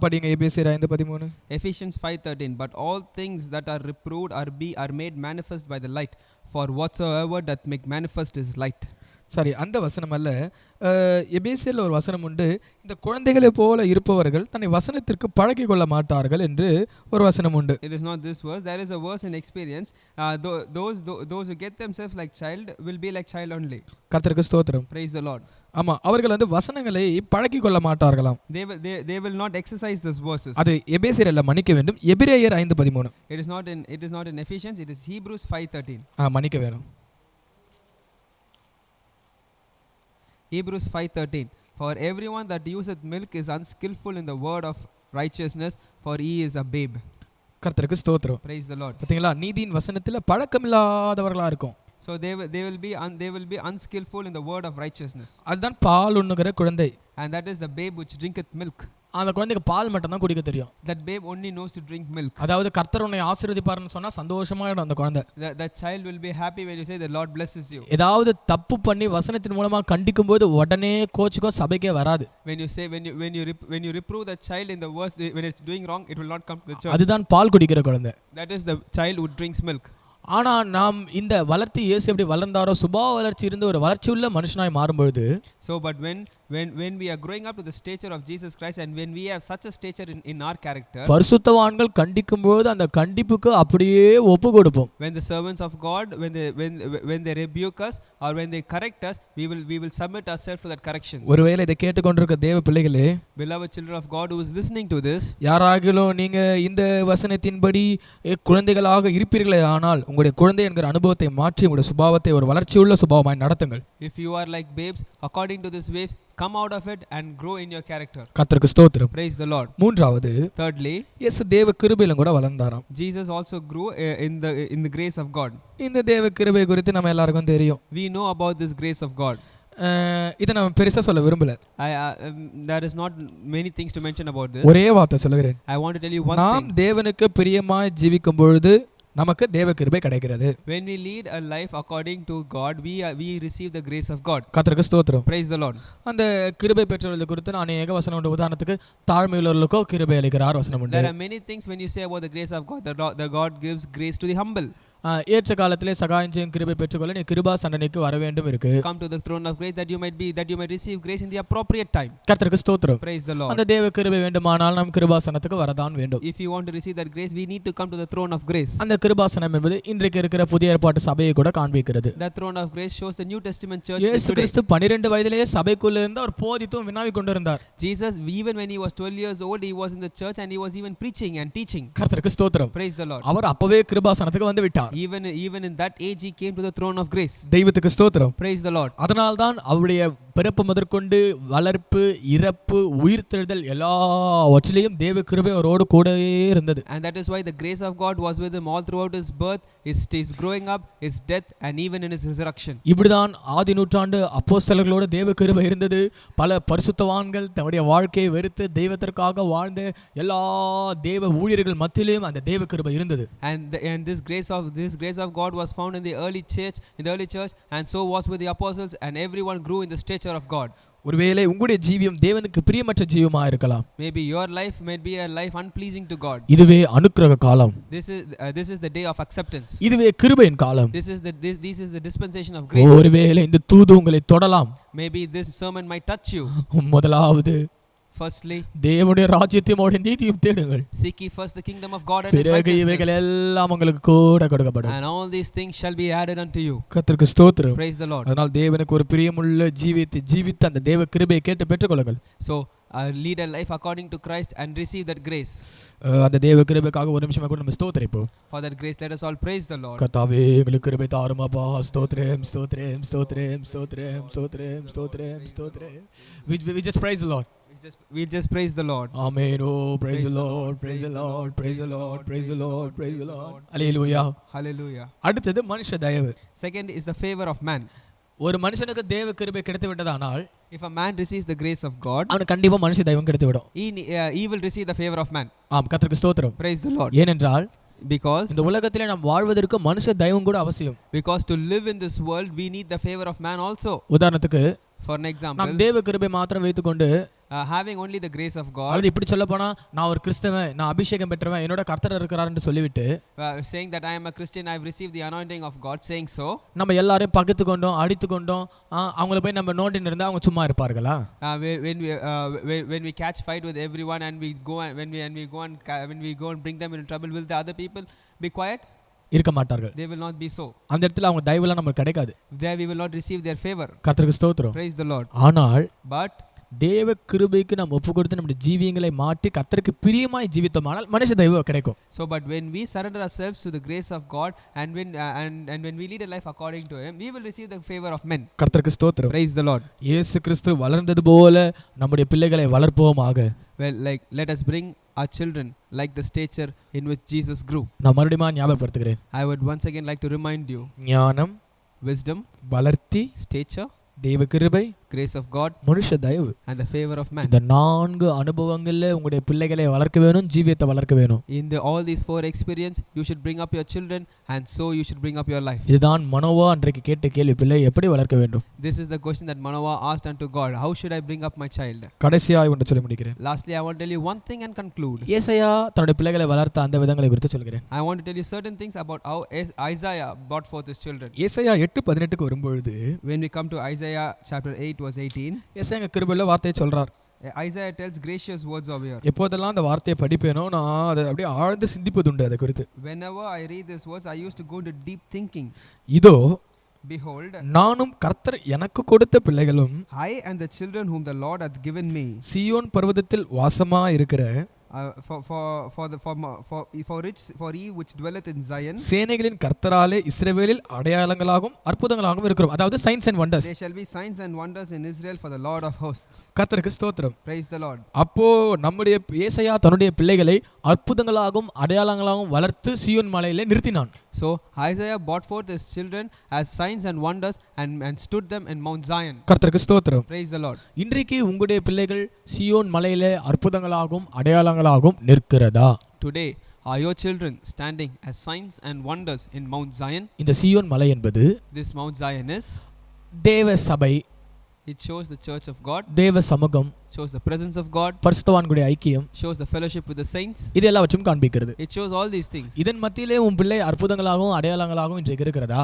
படிங்க எபேசியர் 5:13. Ephesians 5:13 but all things that are reproved are made manifest by the light, for whatsoever doth make manifest is light. சரி, அந்த வசனம் அல்ல. எபேசியர்ல ஒரு வசனம் உண்டு, இந்த குழந்தைகளை போல இருப்பவர்கள் தன்னை வசனத்திற்கு பழக்கிக் கொள்ள மாட்டார்கள் என்று ஒரு வசனம் உண்டு. It is not this verse. There is a verse in experience. Those who get themselves like child will be like child only. கர்த்தருக்கு ஸ்தோத்திரம். Praise the Lord. ஆமா, அவர்கள் வந்து வசனங்களை பழக்கிக் கொள்ள மாட்டார்களாம். They will not exercise these verses. அது எபேசியர்ல மன்னிக்க வேண்டும். எபிரேயர் 5:13. It is not in Ephesians. It is Hebrews 5:13. மன்னிக்க வேணும். Hebrews 5:13 for everyone that useth milk is unskillful in the word of righteousness, for he is a babe. கர்த்தருக்கு ஸ்தோத்திரம். Praise the Lord. பாத்தீங்களா, நீதியின் வசனத்துல பழக்கமில்லாதவர்களா இருக்கும். So they will be unskillful in the word of righteousness. அதுதான் பால் உண்ணுகிற குழந்தை. And that is the babe which drinketh milk. அந்த குழந்தைக்கு பால் மட்டும் தான் குடிக்க தெரியும். That babe only knows to drink milk. அதாவது கர்த்தர் உன்னை ஆசீர்வதிப்பார்னு சொன்னா சந்தோஷமாயிடும் அந்த குழந்தை. That child will be happy when you say the Lord blesses you. ஏதாவது தப்பு பண்ணி வசனத்தின் மூலமா கண்டிக்கும்போது உடனே கோச்சுக்கோ சபைக்கே வராது. When you reprove the child in the verse, when it's doing wrong, it will not come to the church. அதுதான் பால் குடிக்கிற குழந்தை. That is the child who drinks milk. ஆனா நாம் இந்த வளர்த்து இயேசு எப்படி வளர்ந்தாரோ சுபாவ வளர்ச்சி இருந்து ஒரு வளர்ச்சியுள்ள மனுஷனாய் மாறும்பொழுது, so but when we are growing up to the stature of Jesus Christ, and when we have such a stature in our character, பரிசுத்தவான்கள் கண்டிக்கும்போது அந்த கண்டிப்புக்கு அப்படியே ஒப்பு கொடுப்போம். when the servants of God, when they rebuke us or when they correct us, we will submit ourselves to that correction. ஒருவேளை இதை கேட்டுக்கொண்டிருக்க தேவ பிள்ளைகளே, Beloved children of God who is listening to this, யாராகிலும் நீங்க இந்த வசனத்தின்படி குழந்தைகளாக இருப்பீர்களே ஆனால் உங்களுடைய குழந்தை என்கிற அனுபவத்தை மாற்றி உங்களுடைய சுபாவத்தை ஒரு வளர்ச்சியுள்ள சுபாவமாய் நடத்துங்கள். if you are like babes according to this ways, come out of it and grow in your character. கர்த்தருக்கு ஸ்தோத்திரம். Praise the Lord. மூன்றாவது, Thirdly, இயேசு தேவ கிருபையிலும் கூட வளர்ந்தாராம். Jesus also grew in the grace of God. இந்த தேவ கிருபை குறித்து நம்ம எல்லாருக்கும் தெரியும். We know about this grace of God. இதை நம்ம பெருசா சொல்ல விரும்பல. There is not many things to mention about this. ஒரே வார்த்தை சொல்லுகிறேன். I want to tell you one நாம் thing. தேவனுக்கு பிரியமாய் ஜீவிக்கும் பொழுது நமக்கு தேவ கிருபை கிடைக்கிறது. When we lead a life according to God, we receive the grace of God. கர்த்தருக்கு ஸ்தோத்திரம். Praise the Lord. அந்த கிருபை பெற்றவர்கள் குறித்து நான் அநேக வசனம் உண்டு. உதாரணத்துக்கு தாழ்மையுள்ளவர்களுக்கோ கிருபை அளிக்கிறார் வசனம் உண்டு. There are many things when you say about the grace of God. The God gives grace to the humble. ஏற்ற காலத்திலே சகாயம் செய்யும் கிருபை பெற்றுக்கொள்ள நீ கிருபா சண்டனைக்கு வர வேண்டும் இருக்கு. Come to the throne of grace that you might receive grace in the appropriate time. கர்த்தருக்கு ஸ்தோத்திரம். Praise the Lord. அந்த தேவ கிருபை வேண்டுமானால் நாம் கிருபாசனத்துக்கு வரதான் வேண்டும். If you want to receive that grace, we need to come to the throne of grace. அந்த கிருபாசனம் என்பது இன்றைக்கு இருக்கிற புதிய ஏற்பாட்டு சபையை கூட காண்பிக்கிறது. That throne of grace shows the New Testament church. இயேசு கிறிஸ்து 12 வயதிலேயே சபைக்குள்ள இருந்து அவர் போதித்தும் வினாவிக் கொண்டிருந்தார். Jesus, even when he was 12 years old, he was in the church and he was even preaching and teaching. கர்த்தருக்கு ஸ்தோத்திரம். Praise the Lord. அவர் அப்பவே கிருபாசனத்துக்கு வந்து விட்டார். Even in that age he came to the throne of grace. தெய்வத்துக்கு ஸ்தோத்திரம். Praise the Lord. அதனால்தான் அவருடைய பிறப்பு முதற்கொண்டு வளர்ப்பு, இறப்பு, உயிர்த்தெழுதல் எல்லாவற்றிலும் தேவ கிருபை அவரோடு கூடவே இருந்தது. And that is why the grace of God was with him all throughout his birth, his growing up, his death, and even in his resurrection. இப்படிதான் ஆதி நூற்றாண்டு அப்போஸ்தலர்களோடு தேவ கிருபை இருந்தது. பல பரிசுத்தவான்கள் தன்னுடைய வாழ்க்கையை வெறுத்து தெய்வத்திற்காக வாழ்ந்த எல்லா தேவ ஊழியர்கள் மத்தியிலும் அந்த தேவ கிருபை இருந்தது. And this grace of God was found in the early church, and so was with the apostles, and everyone grew in the stature of God. ஒருவேளை உங்களுடைய ஜீவியம் தேவனுக்கு பிரியமற்ற ஜீவமா இருக்கலாம். Maybe your life might be a life unpleasing to God. இதுவே அனுக்கிரக காலம். This is the day of acceptance. இதுவே கிருபையின் காலம். This is the dispensation of grace. ஒருவேளை இந்த தூது உங்களை தொடலாம். Maybe this sermon might touch you. முதலாவது, firstly, தேவனுடைய ராஜ்யத்தையும் அவருடைய நீதியையும் தேடுங்கள். Seek ye first the kingdom of God and his பிறகு இவைகள் எல்லாம் உங்களுக்கு கூட கொடுக்கப்படும். and all these things shall be added unto you. கர்த்தருக்கு ஸ்தோத்திரம். Praise the Lord. அதனால் தேவனுக்கு ஒரு பிரியமுள்ள ஜீவியத்தை ஜீவித்து அந்த தேவ கிருபையை கேட்டு பெற்றுக்கொள்ளுங்கள். So lead a life according to Christ and receive that grace. அந்த தேவ கிருபைக்காக ஒரு நிமிஷமா கூட நம்ம ஸ்தோத்திரிப்போம். For that grace let us all praise the Lord. கர்த்தாவே எங்களுக்கு கிருபை தாரும் அப்பா. ஸ்தோத்திரம் ஸ்தோத்திரம் ஸ்தோத்திரம் ஸ்தோத்திரம் ஸ்தோத்திரம் ஸ்தோத்திரம் ஸ்தோத்திரம். We just praise the Lord. We just praise the Lord. Amen. Oh, praise the Lord, praise the Lord, praise the Lord, praise the Lord, praise the Lord. Hallelujah. Hallelujah. அடுத்தது மனுஷ தயவு. Second is the favor of man. ஒரு மனுஷனுக்கு தேவ கிருபை கிடைத்து விட்டதானால், if a man receives the grace of God, அவனுக்கு கண்டிப்பா மனுஷ தயவும் கிடைத்து விடும். he will receive the favor of man. ஆம், கர்த்தருக்கு ஸ்தோத்திரம். Praise the Lord. ஏனென்றால் because இந்த உலகத்திலே நாம் வாழ்வதற்கு மனுஷ தயவும் கூட அவசியம். Because to live in this world we need the favor of man also. உதாரணத்துக்கு, for an example, நாம் தேவ கிருபை மாத்திரம் வைத்துக்கொண்டு having only the grace of God, அல்லது இப்படி சொல்ல போனா நான் ஒரு கிறிஸ்தவன், நான் அபிஷேகம் பெற்றவன், என்னோட கர்த்தர் இருக்கிறார் என்று சொல்லிவிட்டு saying that I am a Christian, I have received the anointing of God, saying so, நம்ம எல்லாரையும் பகைத்து கொண்டோம், அடித்து கொண்டோம், அவங்கள போய் நம்ம நோண்டின்னு இருந்தா அவங்க சும்மா இருப்பார்களா? when we catch fight with everyone and we go and when we go and bring them into trouble, will the other people be quiet? இருக்க மாட்டார்கள். They will not be so. அந்த இடத்துல அவங்க தயவுலாம் நமக்கு கிடைக்காது. There we will not receive their favor. கர்த்தருக்கு ஸ்தோத்திரம். Praise the Lord. ஆனால் but தேவ கிருபைக்கு நாம் ஒப்பு கொடுத்து நம்முடைய ஜீவியங்களை மாற்றி கர்த்தருக்கு பிரியமாய் ஜீவித்தோமானால் மனுஷ தயவு கிடைக்கும். So but when we surrender ourselves to the grace of God and when we lead a life according to him, we will receive the favor of men. கர்த்தருக்கு ஸ்தோத்திரம். Praise the Lord. இயேசு கிறிஸ்து வளர்ந்தது போல நம்முடைய பிள்ளைகளை வளர்ப்போமாக. Well, like let us bring our children like the stature in which Jesus grew. நான் மறுபடியும் ஞாபகப்படுத்துகிறேன். I would once again like to remind you. ஞானம், wisdom, வளர்த்தி, stature, தேவ கிருபை, grace of God, மனுஷ தயவு and the favor of man. இந்த நான்கு அனுபவங்கள்ல உங்களுடைய பிள்ளைகளை வளர்க்க வேணும், ஜீவியத்தை வளர்க்க வேணும். In all these four experience you should bring up your children and so you should bring up your life. இதுதான் மனோவா அன்றைக்கு கேட்ட கேள்வி, பிள்ளை எப்படி வளர்க்க வேண்டும்? This is the question that Manoah asked unto God, how should I bring up my child? கடைசியாய் ஒன்று சொல்லி முடிக்கிறேன். Lastly I want to tell you one thing and conclude. ஏசாயா தன்னுடைய பிள்ளைகளை வளர்த்த அந்த விதங்களை குறித்து சொல்கிறேன். I want to tell you certain things about how Isaiah brought forth his children. ஏசாயா 8:18 வரும்பொழுது, when we come to Isaiah chapter 8 verse 18. ஏசாயா கிருபையுள்ள வார்த்தையை சொல்றார். Isaiah tells gracious words over here. எப்போதெல்லாம் அந்த வார்த்தையை படிப்பேனோ நான் அதை அப்படியே ஆழ்ந்து சிந்திப்பதுண்டு அதை குறித்து. Whenever I read these words, I used to go into deep thinking. இதோ Behold, நானும் கர்த்தர் எனக்கு கொடுத்த பிள்ளைகளும் I and the children whom the Lord hath given me, சீயோன் பர்வதத்தில் வாசமா இருக்கிற for he which dwelleth in Zion, சேனைகளின் கர்த்தராலே இஸ்ரவேலில் அடையாளங்களாகவும் அற்புதங்களாகவும் இருக்கிறோம். அதாவது science and wonders. there shall be signs and wonders in Israel for the Lord of hosts. கர்த்தருக்கு ஸ்தோத்திரம். Praise the Lord. அப்போ நம்முடைய ஏசாயா தன்னுடைய பிள்ளைகளை அற்புதங்களாகவும் அடையாளங்களாகவும் வளர்த்து சீயோன் மலையிலே நிறுத்தினான். So Isaiah brought forth his children as signs and wonders and stood them in Mount Zion. கர்த்தருக்கு ஸ்தோத்திரம். Praise the Lord. இன்றைக்கு உங்களுடைய பிள்ளைகள் சீயோன் மலையிலே அற்புதங்களாகவும் அடையாளங்களாகவும் நிற்கிறதா? Today are your children standing as signs and wonders in Mount Zion? இந்த சீயோன் மலை என்பது This Mount Zion is, தேவ சபை, it shows the church of God, தேவ சமூகம், shows the presence of God, பரிசுத்தவான்களுடைய ஐக்கியம், shows the fellowship with the saints. இது எல்லாவற்றையும் காண்பிக்கிறது. It shows all these things. இதன் மத்தியிலே உன் பிள்ளை அற்புதங்களாகவும் அடையாளங்களாகவும் இன்றைக்கு இருக்கிறதா?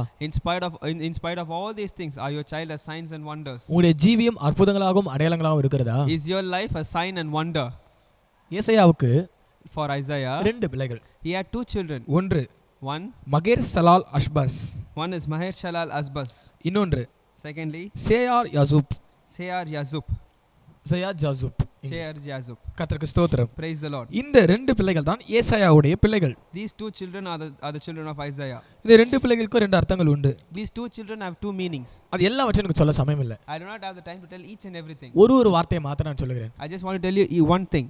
In spite of all these things, are your child as signs and wonders? உங்களுடைய ஜீவியம் அற்புதங்களாகவும் அடையாளங்களாகவும் இருக்கிறதா? Is your life a sign and wonder? ஏசாயாவுக்கு For Isaiah, 2 பிள்ளைகள். he had 2 children. ஒன்று One மகேர் Chalal அஷ்பஸ், is Maher Shalal Asbas. இன்னொன்று Secondly, சேயார் யாசூப். Sear Yazub. Sear Yazub. கர்த்தருக்கு ஸ்தோத்திரம். Praise the Lord. இந்த 2 பிள்ளைகள் தான் ஏசாயாவுடைய பிள்ளைகள். These 2 children are the children of Isaiah. இந்த 2 பிள்ளைகளுக்கும் 2 அர்த்தங்கள் உண்டு. These 2 children have 2 meanings. அது எல்லாவற்றையும் எனக்கு சொல்ல சமயம் இல்லை. I do not have the time to tell each and everything. ஒரு வார்த்தையை மாத்திரம் நான் சொல்லுகிறேன். I just want to tell you one thing.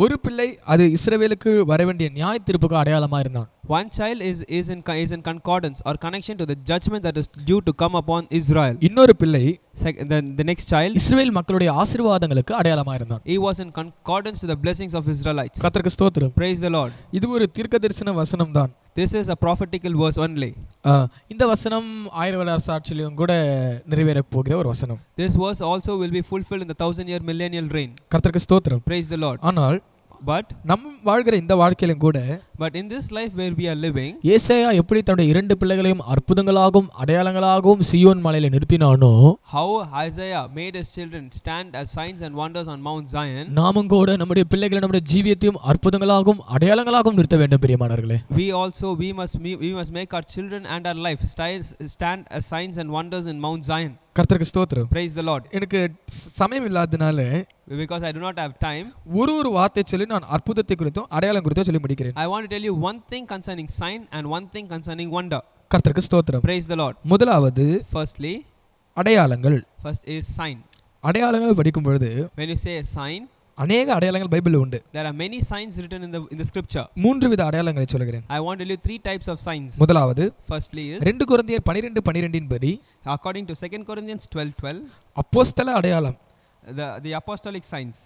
ஒரு பிள்ளை அது இஸ்ரவேலுக்கு வர வேண்டிய நியாய தீர்ப்புக்கு அடையாளமா இருந்தான். One child is in concordance or connection to the judgment that is due to come upon Israel. இன்னொரு பிள்ளை the next child, இஸ்ரவேல் மக்களுடைய ஆசீர்வாதங்களுக்கு அடையாளமா இருந்தான். he was in concordance to the blessings of Israelites. கர்த்தருக்கு ஸ்தோத்திரம். Praise the Lord. இது ஒரு தீர்க்கதரிசன வசனம் தான். This is a prophetical verse only. இந்த வசனம் 1000 வருட அரசாட்சியிலும் கூட நிறைவேற போகிற ஒரு வசனம். This verse also will be fulfilled in the 1000-year millennial reign. கர்த்தருக்கு ஸ்தோத்திரம். Praise the Lord. ஆனால் But நம் வாழ்கிற இந்த வாழ்க்கையிலும் கூட in this life where we are living, ஏசாயா எப்படி தன்னுடைய 2 பிள்ளைகளையும் அற்புதங்களாகவும் அடையாளங்களாகவும் சீயோன் மலையில நிறுத்தினானோ, how Isaiah made his children stand as signs and wonders on Mount Zion, நாமும் கூட நம்முடைய பிள்ளைகளை நம்முடைய ஜீவியத்தையும் அற்புதங்களாகவும் அடையாளங்களாகவும் நிறுத்த வேண்டும் பிரியமானவர்களே. we must make our children and our life stand as signs and wonders in Mount Zion. கர்த்தருக்கு ஸ்தோத்திரம். Praise the Lord. எனக்கு சமயம் இல்லாதனால because I do not have time, ஒரு வார்த்தை சொல்லி நான் அற்புதத்தை குறித்தும் அடையாளம் குறித்தும் சொல்லி முடிக்கிறேன். I want to tell you one thing concerning sign and one thing concerning wonder. கர்த்தருக்கு ஸ்தோத்திரம். Praise the Lord. முதலாவது firstly அடையாளங்கள். First is sign. அடையாளங்கள் படிக்கும் பொழுது when you say a sign, அநேக அடையாளங்கள் பைபிள்ல உண்டு. there are many signs written in the scripture. 3 வித அடையாளங்களை சொல்கிறேன். I want to tell you 3 types of signs. முதலாவது firstly is 2 கொரிந்தியர் 12:12 படி, according to 2 Corinthians 12:12, அப்போஸ்தல அடையாளம், the apostolic signs.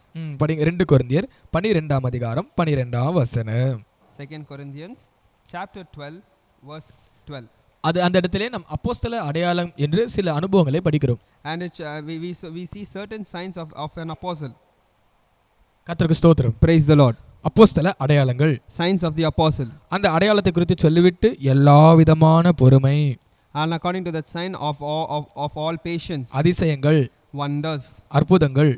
படிங்க 2 கொரிந்தியர் 12ஆம் அதிகாரம் 12ஆம் வசனம். 2 Corinthians chapter 12 verse 12. அது அந்த இடத்திலே நாம் அப்போஸ்தல அடையாளம் என்று சில அனுபவங்களை படிக்கிறோம். And we see certain signs of an apostle. கர்த்தருக்கு ஸ்தோத்திரம். Praise the Lord. அப்போஸ்தல அடையாளங்கள், signs of the apostle. அந்த அடையாளத்தை குறித்து சொல்லிவிட்டு எல்லாவிதமான பொறுமை, and according to that sign of all patience, அதிசயங்கள், wonders, அற்புதங்கள்.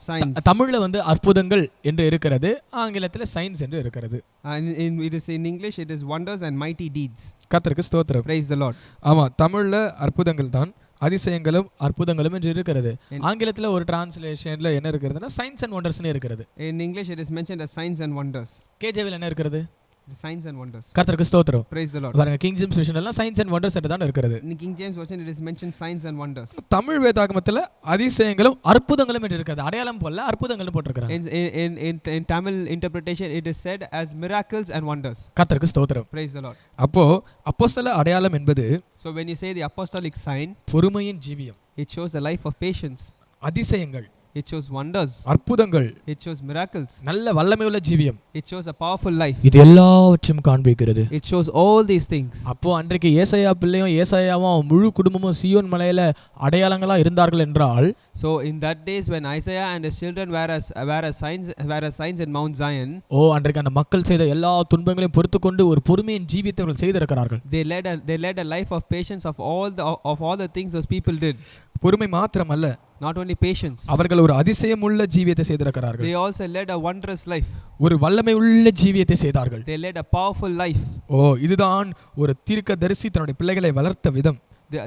signs. தமிழ்ல அற்புதங்கள் என்று இருக்கிறது, ஆங்கிலத்தில் சைன்ஸ் என்று இருக்கிறது. and it is in English it is wonders and mighty deeds. கர்த்தருக்கு ஸ்தோத்திரம். Praise the Lord. ஆமா, தமிழ்ல அற்புதங்கள் தான், அதிசயங்களும் அற்புதங்களும் என்று இருக்கிறது. ஆங்கிலத்தில் ஒரு டிரான்ஸ்லேஷன்ல என்ன இருக்கிறதுனா சைன்ஸ் அண்ட் வண்டர்ஸ்னு இருக்கிறது. In English it is mentioned as signs and wonders. கேஜேவில என்ன இருக்கிறது? signs and wonders. கர்த்தருக்கு ஸ்தோத்திரம். Praise the Lord. பாருங்க, கிங் ஜேம்ஸ் வெர்ஷன்ல எல்லாம் சைன்ஸ் அண்ட் வண்டர்ஸ் என்று தான் இருக்கிறது. In King James version it is mentioned signs and wonders. Tamil வேதாகமத்துல அதிசயங்களும் அற்புதங்களும் என்று இருக்கிறது. அடையாளம் போல அற்புதங்களும் போட்டுருக்காங்க. In Tamil interpretation it is said as miracles and wonders. கர்த்தருக்கு ஸ்தோத்திரம். Praise the Lord. அப்போ அப்போஸ்தல அடையாளம் என்பது, so when you say the apostolic sign, பொறுமையின் ஜீவியம், it shows the life of patience. அதிசயங்கள், It shows wonders. அற்புதங்கள், It shows miracles. நல்ல வல்லமையுள்ள ஜீவியம், It shows a powerful life. இது எல்லாவற்றையும் காண்பிக்கிறது. It shows all these things. அப்போ அன்றைக்கு ஏசாயா பிள்ளையும் ஏசாயாவும் முழு குடும்பமும் சீயோன் மலையில அடையாளங்களா இருந்தார்கள் என்றால், So in that days when Isaiah and his children were as signs in Mount Zion, அன்றைக்கு அந்த மக்கள் செய்த எல்லா துன்பங்களையும் பொறுத்துக்கொண்டு ஒரு பொறுமையின் ஜீவியத்தை அவர்கள் செய்திருக்கிறார்கள். they led a life of patience of all the things those people did. பொறுமை மாத்திரமல்ல, Not only patience, அவர்கள் ஒரு அதிசயமுள்ள ஜீவியத்தை செய்திருக்கிறார்கள். they also led a wondrous life. ஒரு வல்லமையுள்ள ஜீவியத்தை செய்தார்கள். They led a powerful life. இதுதான் ஒரு தீர்க்கதரிசி தன்னுடைய பிள்ளைகளை வளர்த்த விதம்.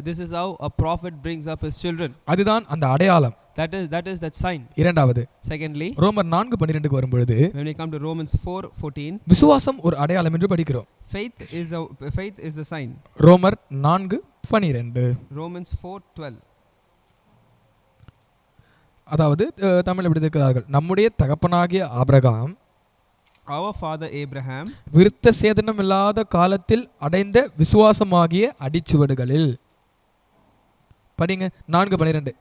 This is how a prophet brings up his children. அதுதான் அந்த அடையாளம். That is that sign. இரண்டாவது, Secondly, ரோமர் 4:12 வரும்பொழுது, when we come to Romans 4:14, விசுவாசம் ஒரு அடையாளம் என்று படிக்கிறோம். faith is a sign. ரோமர் 4:12. Romans 4:12. அதாவது தமிழ் எப்படி இருக்கிறார்கள், நம்முடைய தகப்பனாகிய ஆபிரகாம் Our father Abraham விருத்த சேதனம் இல்லாத காலத்தில் அடைந்த விசுவாசமாகிய அடிச்சுவடுகளில், படிங்க 4:12.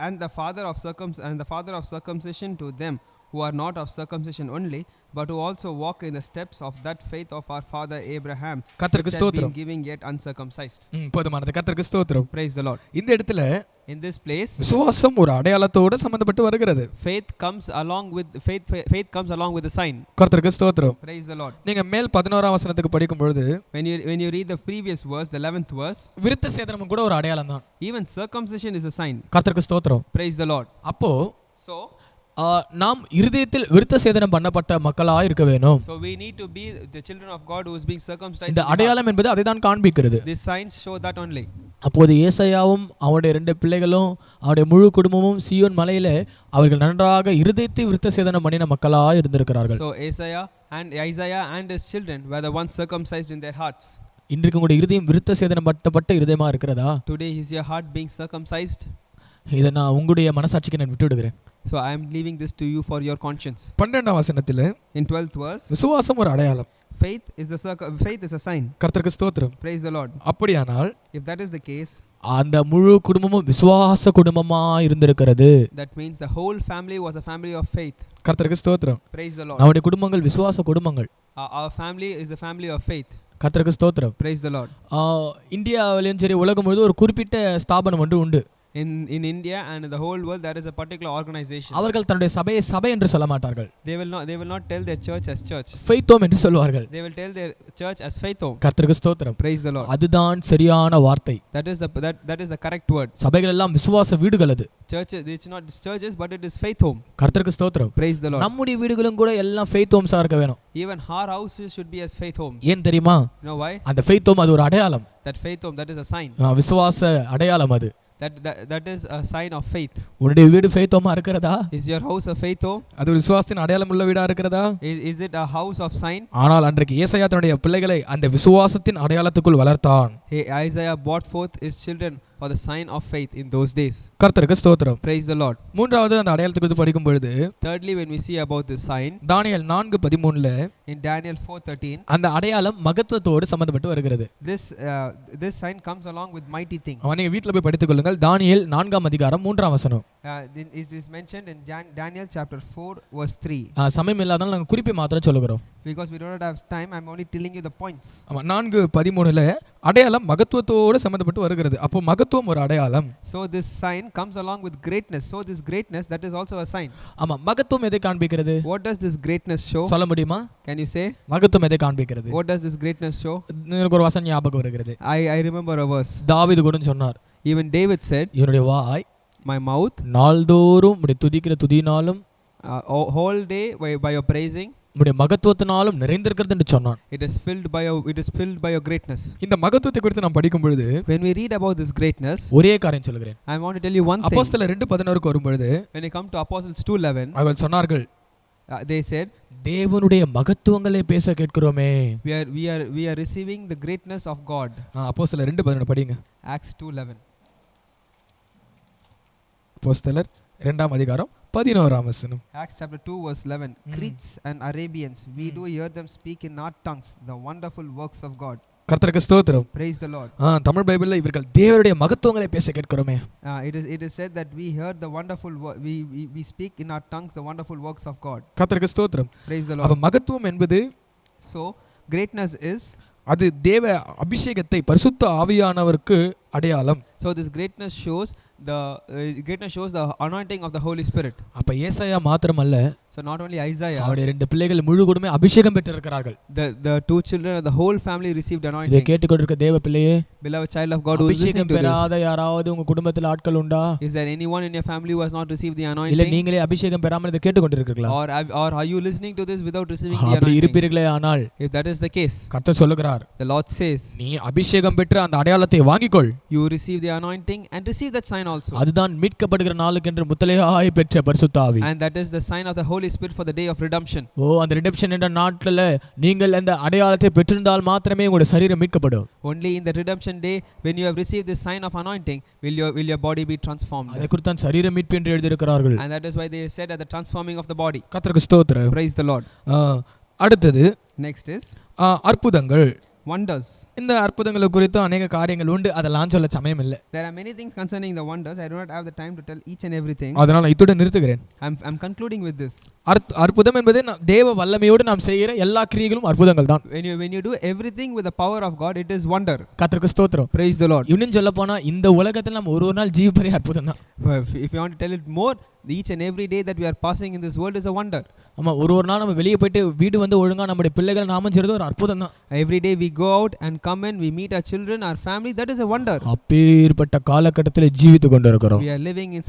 and the father of circumcision to them who are not of circumcision only, but who also walk in the steps of that faith of our father Abraham, கர்த்தருக்கு which had been ஸ்தோத்திரம். giving yet uncircumcised. போதுமானது. கர்த்தருக்கு ஸ்தோத்திரம். Praise the Lord. இந்த இடத்துல In this place, விசுவாசம் ஒரு அடையாளத்தோடு சம்பந்தப்பட்டு வருகிறது. faith comes along with the sign. கர்த்தருக்கு ஸ்தோத்திரம். Praise the Lord. நீங்க மேல் 11ஆம் வசனத்துக்கு படிக்கும் பொழுது, When you read the previous verse, the 11th verse, விருத்த சேதனம் கூட ஒரு அடையாளம் தான். even circumcision is a sign. கர்த்தருக்கு ஸ்தோத்திரம். Praise the Lord. அப்போ So நாம் இருதயத்தில் விருத்த சேதனம் பண்ணப்பட்ட மக்களா இருக்க வேணும். So we need to be the children of God who is being circumcised. இந்த அடையாளம் என்பது அதை தான் காண்பிக்கிறது. These signs show that only. அப்போது ஏசாயாவும் அவருடைய 2 பிள்ளைகளும் அவருடைய முழு குடும்பமும் சீயோன் மலையில அவர்கள் நன்றாக இருதயத்தை விருத்த சேதனம் பண்ணின மக்களா இருந்திருக்கிறார்கள். So Isaiah and his children were the ones circumcised in their hearts. இன்றைக்கு உங்களுடைய இருதயம் விருத்த சேதனம் பட்ட இருதயமா இருக்கிறதா? Today is your heart being circumcised? இதை நான் உங்களுடைய மனசாட்சிக்கு நான் விட்டு விடுகிறேன். So I am leaving this to you for your conscience. 12ஆம் வசனத்தில, In 12th verse, விசுவாசம் ஒரு அடையாளம், faith is a sign. கர்த்தருக்கு ஸ்தோத்திரம். Praise the Lord. அப்படியானால் If that is the case, அந்த முழு குடும்பமும் விசுவாச குடும்பமா இருந்திருக்கிறது. that means the whole family was a family of faith. கர்த்தருக்கு ஸ்தோத்திரம். Praise the Lord. நம்முடைய குடும்பங்கள் விசுவாச குடும்பங்கள். Our family is a family of faith. கர்த்தருக்கு ஸ்தோத்திரம். Praise the Lord. இந்தியாவிலும் சரி உலகம் முழுவதும் ஒரு குறிப்பிட்ட ஸ்தாபனம் ஒன்று உண்டு. In India and in the whole world there is a particular organization. அவர்கள் தன்னுடைய சபையை சபை என்று சொல்ல மாட்டார்கள். They will not tell their church as church. Faith home என்று சொல்வார்கள். They will tell their church as faith home. கர்த்தருக்கு ஸ்தோத்திரம். Praise the Lord. அதுதான் சரியான வார்த்தை. That is the correct word. சபைகள் எல்லாம் விசுவாச வீடுகள் அது. Churches, it's not churches but it is faith home. கர்த்தருக்கு ஸ்தோத்திரம். Praise the Lord. நம்முடைய வீடுகளும் கூட எல்லாம் ஃபெய்த் ஹோம்ஸா இருக்க வேணும். Even our houses should be as faith homes. ஏன் தெரியுமா? You know why? அந்த ஃபெய்த் ஹோம் அது ஒரு அடையாளம். That faith home, that is a sign. விசுவாச அடையாளம் அது. That is a sign of faith. உன்னுடைய வீடு ஃபெய்த் ஹோமா இருக்கிறதா? Is your house a faith home? அது ஒரு விசுவாசத்தின் அடையாளம் உள்ள வீடா இருக்கிறதா? Is it a house of sign? ஆனால் அன்றைக்கு ஏசாயா தன்னுடைய பிள்ளைகளை அந்த விசுவாசத்தின் அடையாளத்துக்குள் வளர்த்தான். Isaiah brought forth his children for the sign of faith in those days. கர்த்தருக்கு ஸ்தோத்திரம். Praise the Lord. மூன்றாவது அந்த அடையாளத்தை குறித்து படிக்கும் பொழுது, Thirdly, when we see about this sign, Daniel 4:13ல in Daniel 4:13, அந்த அடையாளம் மகத்துவத்தோடு சம்பந்தப்பட்டு வருகிறது. this sign comes along with mighty things. நீங்க வீட்ல போய் படித்துக் கொள்ளுங்கள். தானியேல் 4ஆம் அதிகாரம் 3ஆம் வசனம். It is mentioned in Daniel chapter 4 verse 3. சமயம் இல்லாதனால நாங்க குறிப்பை மாத்திரம் சொல்லுகிறோம். Because we do not have time, I am only telling you the points. 4:13ல அடையாளம் மகத்துவத்தோடு சம்பந்தப்பட்டு வருகிறது. அப்போ மகத்துவம் ஒரு அடையாளம். So this sign comes along with greatness. So this greatness, that is also a sign. மகத்துவம் எதை காண்பிக்கிறது? What does this greatness show? சொல்ல முடியுமா? Can you say? மகத்துவம் எதை காண்பிக்கிறது? What does this greatness show? எனக்கு ஒரு வசனம் ஞாபகம் வருகிறது. I remember a verse. தாவீது கூட சொன்னார். Even David said, என்னுடைய வாய் my mouth நாள்தோறும் உம்முடைய துதிக்கிற துதியினாலும் whole day by your praising, உம்முடைய மகத்துவத்தினாலும் நிறைந்திருக்கிறது என்று சொன்னான். it is filled by your greatness. இந்த மகத்துவத்தை குறித்து நாம் படிக்கும் பொழுது, when we read about this greatness, ஒரே காரியம் சொல்கிறேன். I want to tell you one thing. அப்போஸ்தலர் 2:11க்கு வரும் பொழுது, when you come to Apostles 2:11, அவர்கள் சொன்னார்கள், they said, தேவனுடைய மகத்துவங்களை பேச கேட்கிறோமே. we are receiving the greatness of God. அப்போஸ்தலர் 2:11 படிங்க. Acts 2:11. அப்போஸ்தலர் 2ஆம் அதிகாரம் 11ஆம் வசனம். Acts chapter 2 verse 11. Cretes and Arabians, we do hear them speak in our tongues the wonderful works of God. கர்த்தருக்கு ஸ்தோத்திரம். Praise the Lord. தமிழ் பைபிள்ல இவர்கள் தேவனுடைய மகத்துவங்களை பேச கேட்கிறோமே. It is said that we heard the wonderful we speak in our tongues the wonderful works of God. கர்த்தருக்கு ஸ்தோத்திரம். Praise the அப்ப Lord. மகத்துவம் என்பது So greatness is, அது தேவ அபிஷேகத்தை பரிசுத்த ஆவியானவருக்கு அடையாளம். so this greatness shows the anointing of the Holy Spirit. அப்ப ஏசாயா மாத்திரமல்ல, So not only Isaiah, அவருடைய 2 பிள்ளைகள் முழு குடும்பமே அபிஷேகம் பெற்றிருக்கிறார்கள். the 2 children of the whole family received இதை anointing. கேட்டுக்கொண்டிருக்க தேவ பிள்ளையே, Beloved child of God who is listening அபிஷேகம் to this, பெறாத யாராவது உங்க குடும்பத்தில் ஆட்கள் உண்டா? is there anyone in your family who has not received the இல்ல anointing? நீங்களே அபிஷேகம் பெறாமல் இதை கேட்டுக்கொண்டிருக்கிறீர்களா? Or are you listening to this without receiving the அப்படி anointing? இருப்பீர்களே ஆனால் If that is the case, கர்த்தர் சொல்லுகிறார், the Lord says, நீ அபிஷேகம் பெற்று அந்த அடையாளத்தை வாங்கிக்கொள். you receive the anointing and receive that sign also. அதுதான் மீட்கப்படுகிற நாளுக்கென்று முத்திரையாய் பெற்ற பரிசுத்த ஆவி. And that is the sign of the Holy Spirit for the day of redemption. அந்த ரிடெம்ப்ஷன் என்ற நாட்கள்ல நீங்கள் அந்த அடையாளத்தை பெற்றிருந்தால் மாத்திரமே உங்களுடைய சரீரம் மீட்கப்படும். Only in the redemption day, when you have received this sign of anointing, will your body be transformed. அதை குறித்து தான் சரீர மீட்பு என்று எழுதியிருக்கிறார்கள். And that is why they said at the transforming of the body. கர்த்தருக்கு ஸ்தோத்திரம். Praise the Lord. அடுத்தது Next is அற்புதங்கள். wonders. இந்த அற்புதங்களை குறித்து அநேக காரியங்கள் உண்டு, அதெல்லாம் சொல்ல சமயம் இல்லை. There are many things concerning the wonders. I do not have the time to tell each and everything. அதனால இத்துடன் நிறுத்துகிறேன். I'm concluding with this. அற்புதம் என்பது தேவ வல்லமையோடு நாம் செய்கிற எல்லா கிரியைகளும் அற்புதங்கள் தான். When you do everything with the power of God, it is wonder. கர்த்தருக்கு ஸ்தோத்திரம். Praise the Lord. இன்னும் சொல்ல போனா இந்த உலகத்தில் நம்ம ஒரு நாள் ஜீவிப்பதே அற்புதம் தான். If you want to tell it more, each and every day that we are passing in this world is a wonder. ஆமா, ஒரு நாள் நம்ம வெளியே போயிட்டு வீடு வந்து ஒழுங்கா நம்முடைய பிள்ளைகள் நாம செய்றது ஒரு அற்புதம் தான். Every day we go out and come in, we meet our children, our family, that is a wonder. அப்பேற்பட்ட காலகட்டத்தில் ஜீவித்து கொண்டிருக்கிறோம். We are living in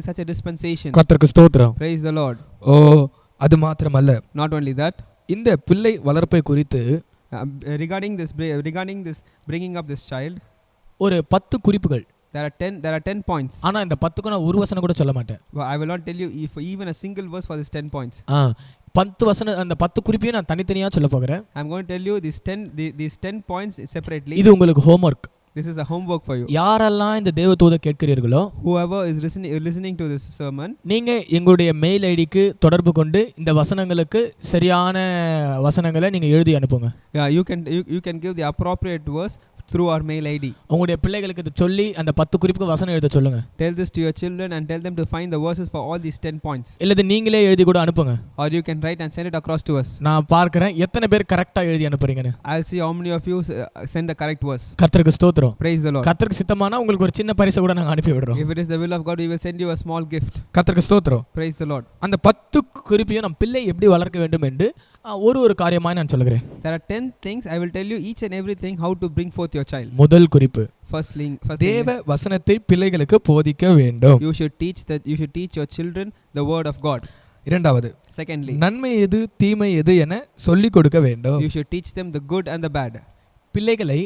such a dispensation. கர்த்தருக்கு ஸ்தோத்திரம். Praise the Lord. அது மாத்திரமல்ல, Not only that, இந்த பிள்ளை வளர்ப்பை குறித்து regarding this bringing up this child, ஒரு 10 குறிப்புகள். there are 10 points. ஆனா இந்த 10க்கு நான் ஒரு வசனம் கூட சொல்ல மாட்டேன். I will not tell you even a single verse for this 10 points. 10 வசனம், அந்த 10 குறிப்பையும் நான் தனித்தனியா சொல்ல போகிறேன். I'm going to tell you these 10 points separately. இது உங்களுக்கு homework. This is a homework for you. யாரெல்லாம் இந்த தேவதூதை கேட்கிறீர்களோ, whoever is listening to this sermon, நீங்க எங்களுடைய மெயில் ஐடிக்கு தொடர்பு கொண்டு இந்த வசனங்களுக்கு சரியான வசனங்களை நீங்க எழுதி அனுப்புங்க. Yeah, you can give the appropriate verse through our mail ID. உங்களுடைய பிள்ளைகளுக்கு இது சொல்லி அந்த 10 குறிப்புக்கு வசனம் எழுத சொல்லுங்க. Tell this to your children and tell them to find the verses for all these 10 points. இல்லது நீங்களே எழுதி கூட அனுப்புங்க. Or you can write and send it across to us. நான் பார்க்கிறேன் எத்தனை பேர் கரெக்ட்டா எழுதி அனுப்புறீங்கன்னு. I'll see how many of you send the correct verse. கர்த்தருக்கு ஸ்தோத்திரம். Praise the Lord. கர்த்தருக்கு சித்தமானா உங்களுக்கு ஒரு சின்ன பரிசு கூட நாங்க அனுப்பி விடுறோம். If it is the will of God, we will send you a small gift. கர்த்தருக்கு ஸ்தோத்திரம். Praise the Lord. அந்த 10 குறிப்பையும் நம் பிள்ளை எப்படி வளர்க்க வேண்டும் என்று ஒரு காரியமாய் நான் சொல்கிறேன். There are 10 things. I will tell you each and everything how to bring forth your child. முதல் குறிப்பு, first தேவ வசனத்தை பிள்ளைகளுக்கு போதிக்க வேண்டும். you should teach your children the word of God. இரண்டாவது, secondly, நன்மை எது தீமை எது என சொல்லிக் கொடுக்க வேண்டும். you should teach them the good and the bad. பிள்ளைகளை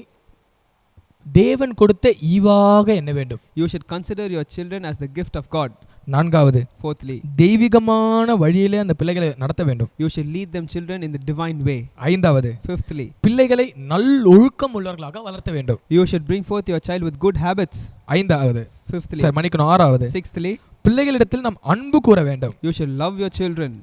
தேவன் கொடுத்த ஈவாக எண்ண வேண்டும். You should consider your children as the gift of God. நான்காவது, fourthly, தெய்வீகமான வழியிலே அந்த பிள்ளைகளை நடத்த வேண்டும். you should lead them children in the divine way. ஐந்தாவது, fifthly, பிள்ளைகளை நல்லொழுக்கம் உள்ளவர்களாக வளர்த்த வேண்டும். you should bring forth your child with good habits. ஐந்தாவது, fifthly, சார் மன்னிக்கணும், ஆறாவது, sixthly, பிள்ளைகளிடத்தில் நாம் அன்பு கூற வேண்டும். you should love your children.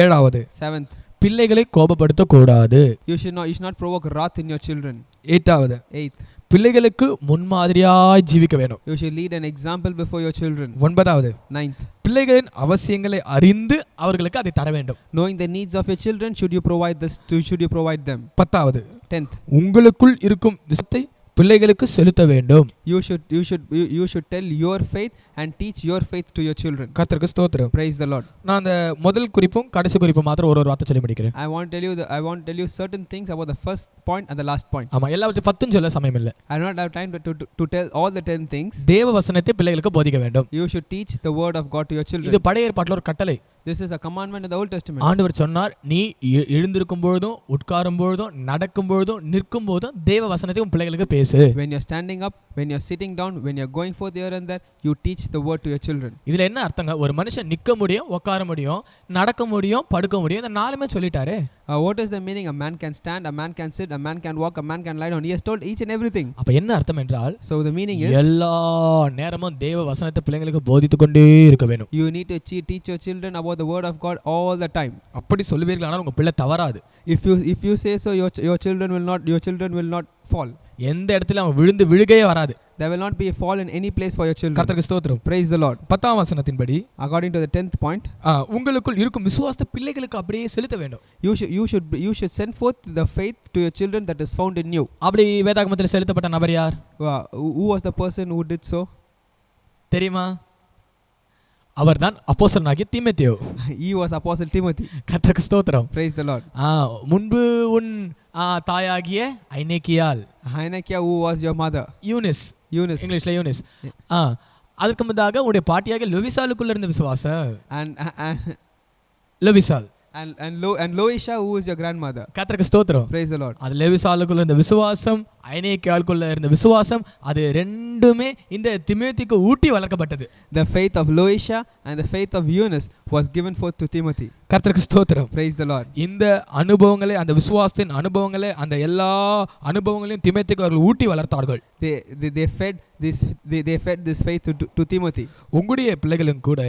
ஏழாவது, seventh, பிள்ளைகளை கோபப்படுத்த கூடாது. you should not provoke wrath in your children. எட்டாவது, eighth, பிள்ளைகளுக்கு முன்மாதிரியாய் ஜீவிக்க வேண்டும். you should lead an example before your children. ஒன்பதாவது, ninth, பிள்ளைகளின் அவசியங்களை அறிந்து அவர்களுக்கு அதை தர வேண்டும். knowing the needs of your children, should you provide them. பத்தாவது, tenth, உங்களுக்குள் இருக்கும் விஷயத்தை பிள்ளைகளுக்கு செலுத்த வேண்டும். you should tell your faith and teach your faith to your children. கர்த்தருக்கு ஸ்தோத்திரம். Praise the Lord. நான் அந்த முதல் குறிப்பும் கடைசி குறிப்பும் மாத்திரம் ஒரு வார்த்தை சொல்லி முடிக்கிறேன். I want to tell you certain things about the first point and the last point. ஆமா, எல்லாவற்றையும் 10 சொல்ல சமயம் இல்லை. I do not have time to tell all the 10 things. தேவ வசனத்தை பிள்ளைகளுக்கு போதிக்க வேண்டும். You should teach the word of God to your children. இது பழைய ஏற்பாட்டில் ஒரு கட்டளை. This is a commandment in the Old Testament. ஆண்டவர் சொன்னார், நீ எழுந்திருக்கும் பொழுதும் உட்காரும் பொழுதும் நடக்கும் பொழுதும் நிற்கும் பொழுதும் தேவ வசனத்தை உன் பிள்ளைகளுக்கு பேசு. When you are standing up, when you are sitting down, when you are going forth here and there, you teach the word to your children. இதுல என்ன அர்த்தங்க? ஒரு மனுஷன் நிக்க முடியும், உட்கார முடியும், நடக்க முடியும், படுக்க முடியும், இந்த நாலுமே சொல்லிட்டாரு. What is the meaning? A man can stand, a man can sit, a man can walk, a man can lie down. He has told each and everything. அப்ப என்ன அர்த்தம் என்றால் So the meaning is, எல்லா நேரமும் தேவ வசனத்தை பிள்ளைங்களுக்கு போதித்துக் கொண்டே இருக்க வேண்டும். you need to teach your children about the word of God all the time. அப்படி சொல்லுவீர்கள், ஆனால் உங்க பிள்ளை தவறாது. If you say so, your children will not fall. எந்த இடத்துல அவன் விழுந்து விழுகையே வராது. There will not be a fall in any place for your children. கர்த்தருக்கு ஸ்தோத்திரம். Praise the Lord. 10ஆம் வசனத்தின்படி, According to the 10th point, உங்களுக்குள் இருக்கும் விசுவாசத்தை பிள்ளைகளுக்கு அப்படியே செலுத்த வேண்டும். you should send forth the faith to your children that is found in you. அப்படி வேதாகமத்தில் செலுத்தப்பட்ட நபர் யார்? Who was the person who did so? தெரியுமா? அவர்தான் அப்போஸ்தலனாகிய தீமோத்தேயு. He was Apostle Timothy. கர்த்தருக்கு ஸ்தோத்திரம். Praise the Lord. முன்பு உன் தாயாகிய ஐனேக்கியால், Hynekia, who was your mother? Younis, இங்கிலீஷ்ல யூனிஸ். அதுக்கு முன்னதாக உடைய பாட்டியாகிய லொவிசாலுக்குள்ள இருந்த விசுவாசம், லொவிசால். And Loisha, who is your grandmother? கர்த்தருக்கு ஸ்தோத்திரம். Praise the Lord. அது லொவிசாலுக்குள்ள இருந்த விசுவாசம், ஐனேக்கியாலுக்குள்ள இருந்த விசுவாசம், அது ரெண்டுமே இந்த தீமோத்தேயுக்கு ஊட்டி வளர்க்கப்பட்டது. The faith of Loisha and the faith of Eunice was given forth to Timothy. கர்த்தருக்கு ஸ்தோத்திரம். Praise the Lord. இந்த அனுபவங்களை, அந்த விசுவாசத்தின் அனுபவங்களை, அந்த எல்லா அனுபவங்களையும் தீமோத்தேயுக்கு அவர்கள் ஊட்டி வளர்த்தார்கள். They fed this faith to Timothy. உங்களுடைய பிள்ளைகளும் கூட,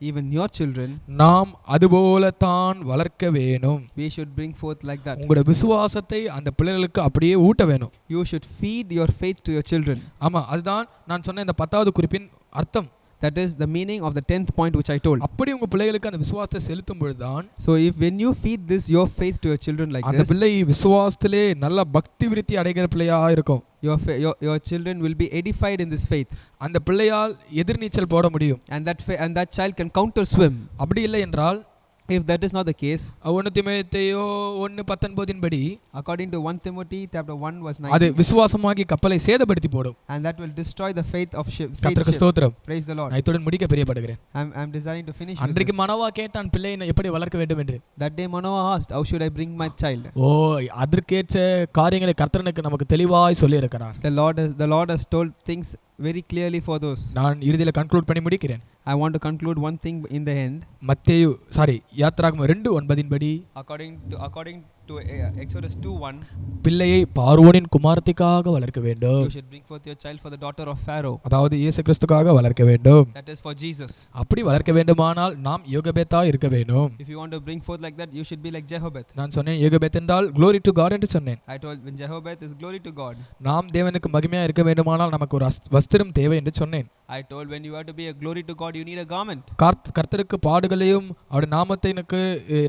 even your children, நாம் அதுபோல தான் வளர்க்க வேணும். we should bring forth like that. உங்களுடைய விசுவாசத்தை அந்த பிள்ளைகளுக்கு அப்படியே ஊட்ட வேணும். You should feed your faith to your children. ஆமா, அதுதான் நான் சொன்ன இந்த 10வது குறிப்பின் அர்த்தம். That is the meaning of the 10th point which I told. அப்படி உங்க பிள்ளைகளுக்கு அந்த விசுவாசத்தை செலுத்தும் பொழுதுதான், so when you feed your faith to your children like அந்த this, பிள்ளை விசுவாசத்திலே நல்ல பக்தி விருத்தி அடைகிற பிள்ளையா இருக்கும். your children will be edified in this faith. அந்த பிள்ளையால் எதிர்நீச்சல் போட முடியும். and that child can counter swim. அப்படி இல்லை என்றால், if that is not the case, 1 தீமோத்தேயு 1:19 படி, according to 1 Timothy chapter 1 verse 9, அது விசுவாசமாகி கப்பலை சேதப்படுத்தி போடும். and that will destroy the faith of ship. கர்த்தருக்கு ஸ்தோத்திரம். Praise the Lord. நான் இத்துடன் முடிக்க பிரியப்படுகிறேன். I'm desiring to finish. அன்றைக்கு மனோவா கேட்டான், பிள்ளையை எப்படி வளர்க்க வேண்டும் என்று. that day Manoah asked, how should I bring my child? அதற்கேற்ற காரியங்களை கர்த்தருக்கு நமக்கு தெளிவாய் சொல்லி இருக்கிறார். The Lord has told things very clearly for those. நான் இறுதியில் கன்க்ளூட் பண்ணி முடிக்கிறேன். I want to conclude one thing in the end. யாத்ராகமம் 2:9 படி, according to Exodus 2:1, பிள்ளையை பார்வோனின் குமாரத்திற்காக வளர்க்க வேண்டும். you should bring forth your child for the daughter of Pharaoh. அதாவது இயேசு கிறிஸ்துக்காக வளர்க்க வேண்டும். that is for Jesus. அப்படி வளர்க்க வேண்டுமானால் நாம் யோகபேத்தா இருக்க வேண்டும். if you want to bring forth like that, you should be like Jehoshaphat. நான் சொன்னேன் யோகபேத் என்றால் glory to God என்று சொன்னேன். I told when Jehoshaphat is glory to God. நாம் தேவனுக்கு மகிமையா இருக்க வேண்டுமானால் நமக்கு ஒரு வஸ்திரம் தேவை என்று சொன்னேன். I told when you have to be a glory to God, you need a garment. கர்த்தருக்கு பாடுகளையும் அவருடைய நாமத்திற்கு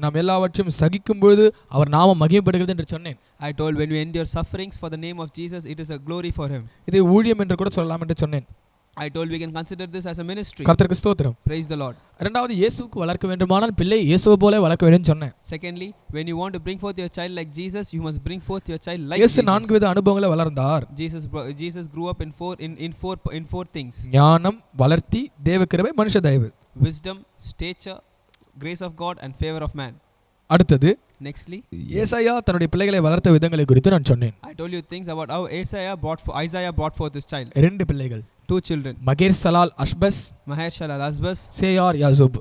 நாம் எல்லாவற்றையும் சகிக்கும் பொழுது அவர் நாமம் மகிமைப்படுகிறது என்று சொன்னேன். I told when you endure sufferings for the name of Jesus, it is a glory for him. இதை ஊழியம் என்று கூட சொல்லலாம் என்று சொன்னேன். I told we can consider this as a ministry. கர்த்தருக்கு ஸ்தோத்திரம். Praise the Lord. இரண்டாவது, இயேசுவுக்கு வளர்க்க வேண்டுமானால் பிள்ளை இயேசுவை போல வளர்க்க வேண்டும் சொன்னேன். Secondly, when you want to bring forth your child like Jesus, you must bring forth your child like இயேசு Jesus. 4 வித அனுபவங்களை வளர்ந்தார். Jesus grew up in four things. ஞானம், வளர்த்தி, தேவகிருபை, மனுஷ தயவு. Wisdom, stature, grace of God and favor of man. அடுத்தது, nextly, ஏசாயா தன்னுடைய பிள்ளைகளை வளர்த்த விதங்களை குறித்து நான் சொன்னேன். I told you things about how Isaiah brought forth his child. 2 பிள்ளைகள், 2 children. மகேர் சலால் அஷ்பஸ், Mahesh Shalal Asbas, சேயார் யாசூப்.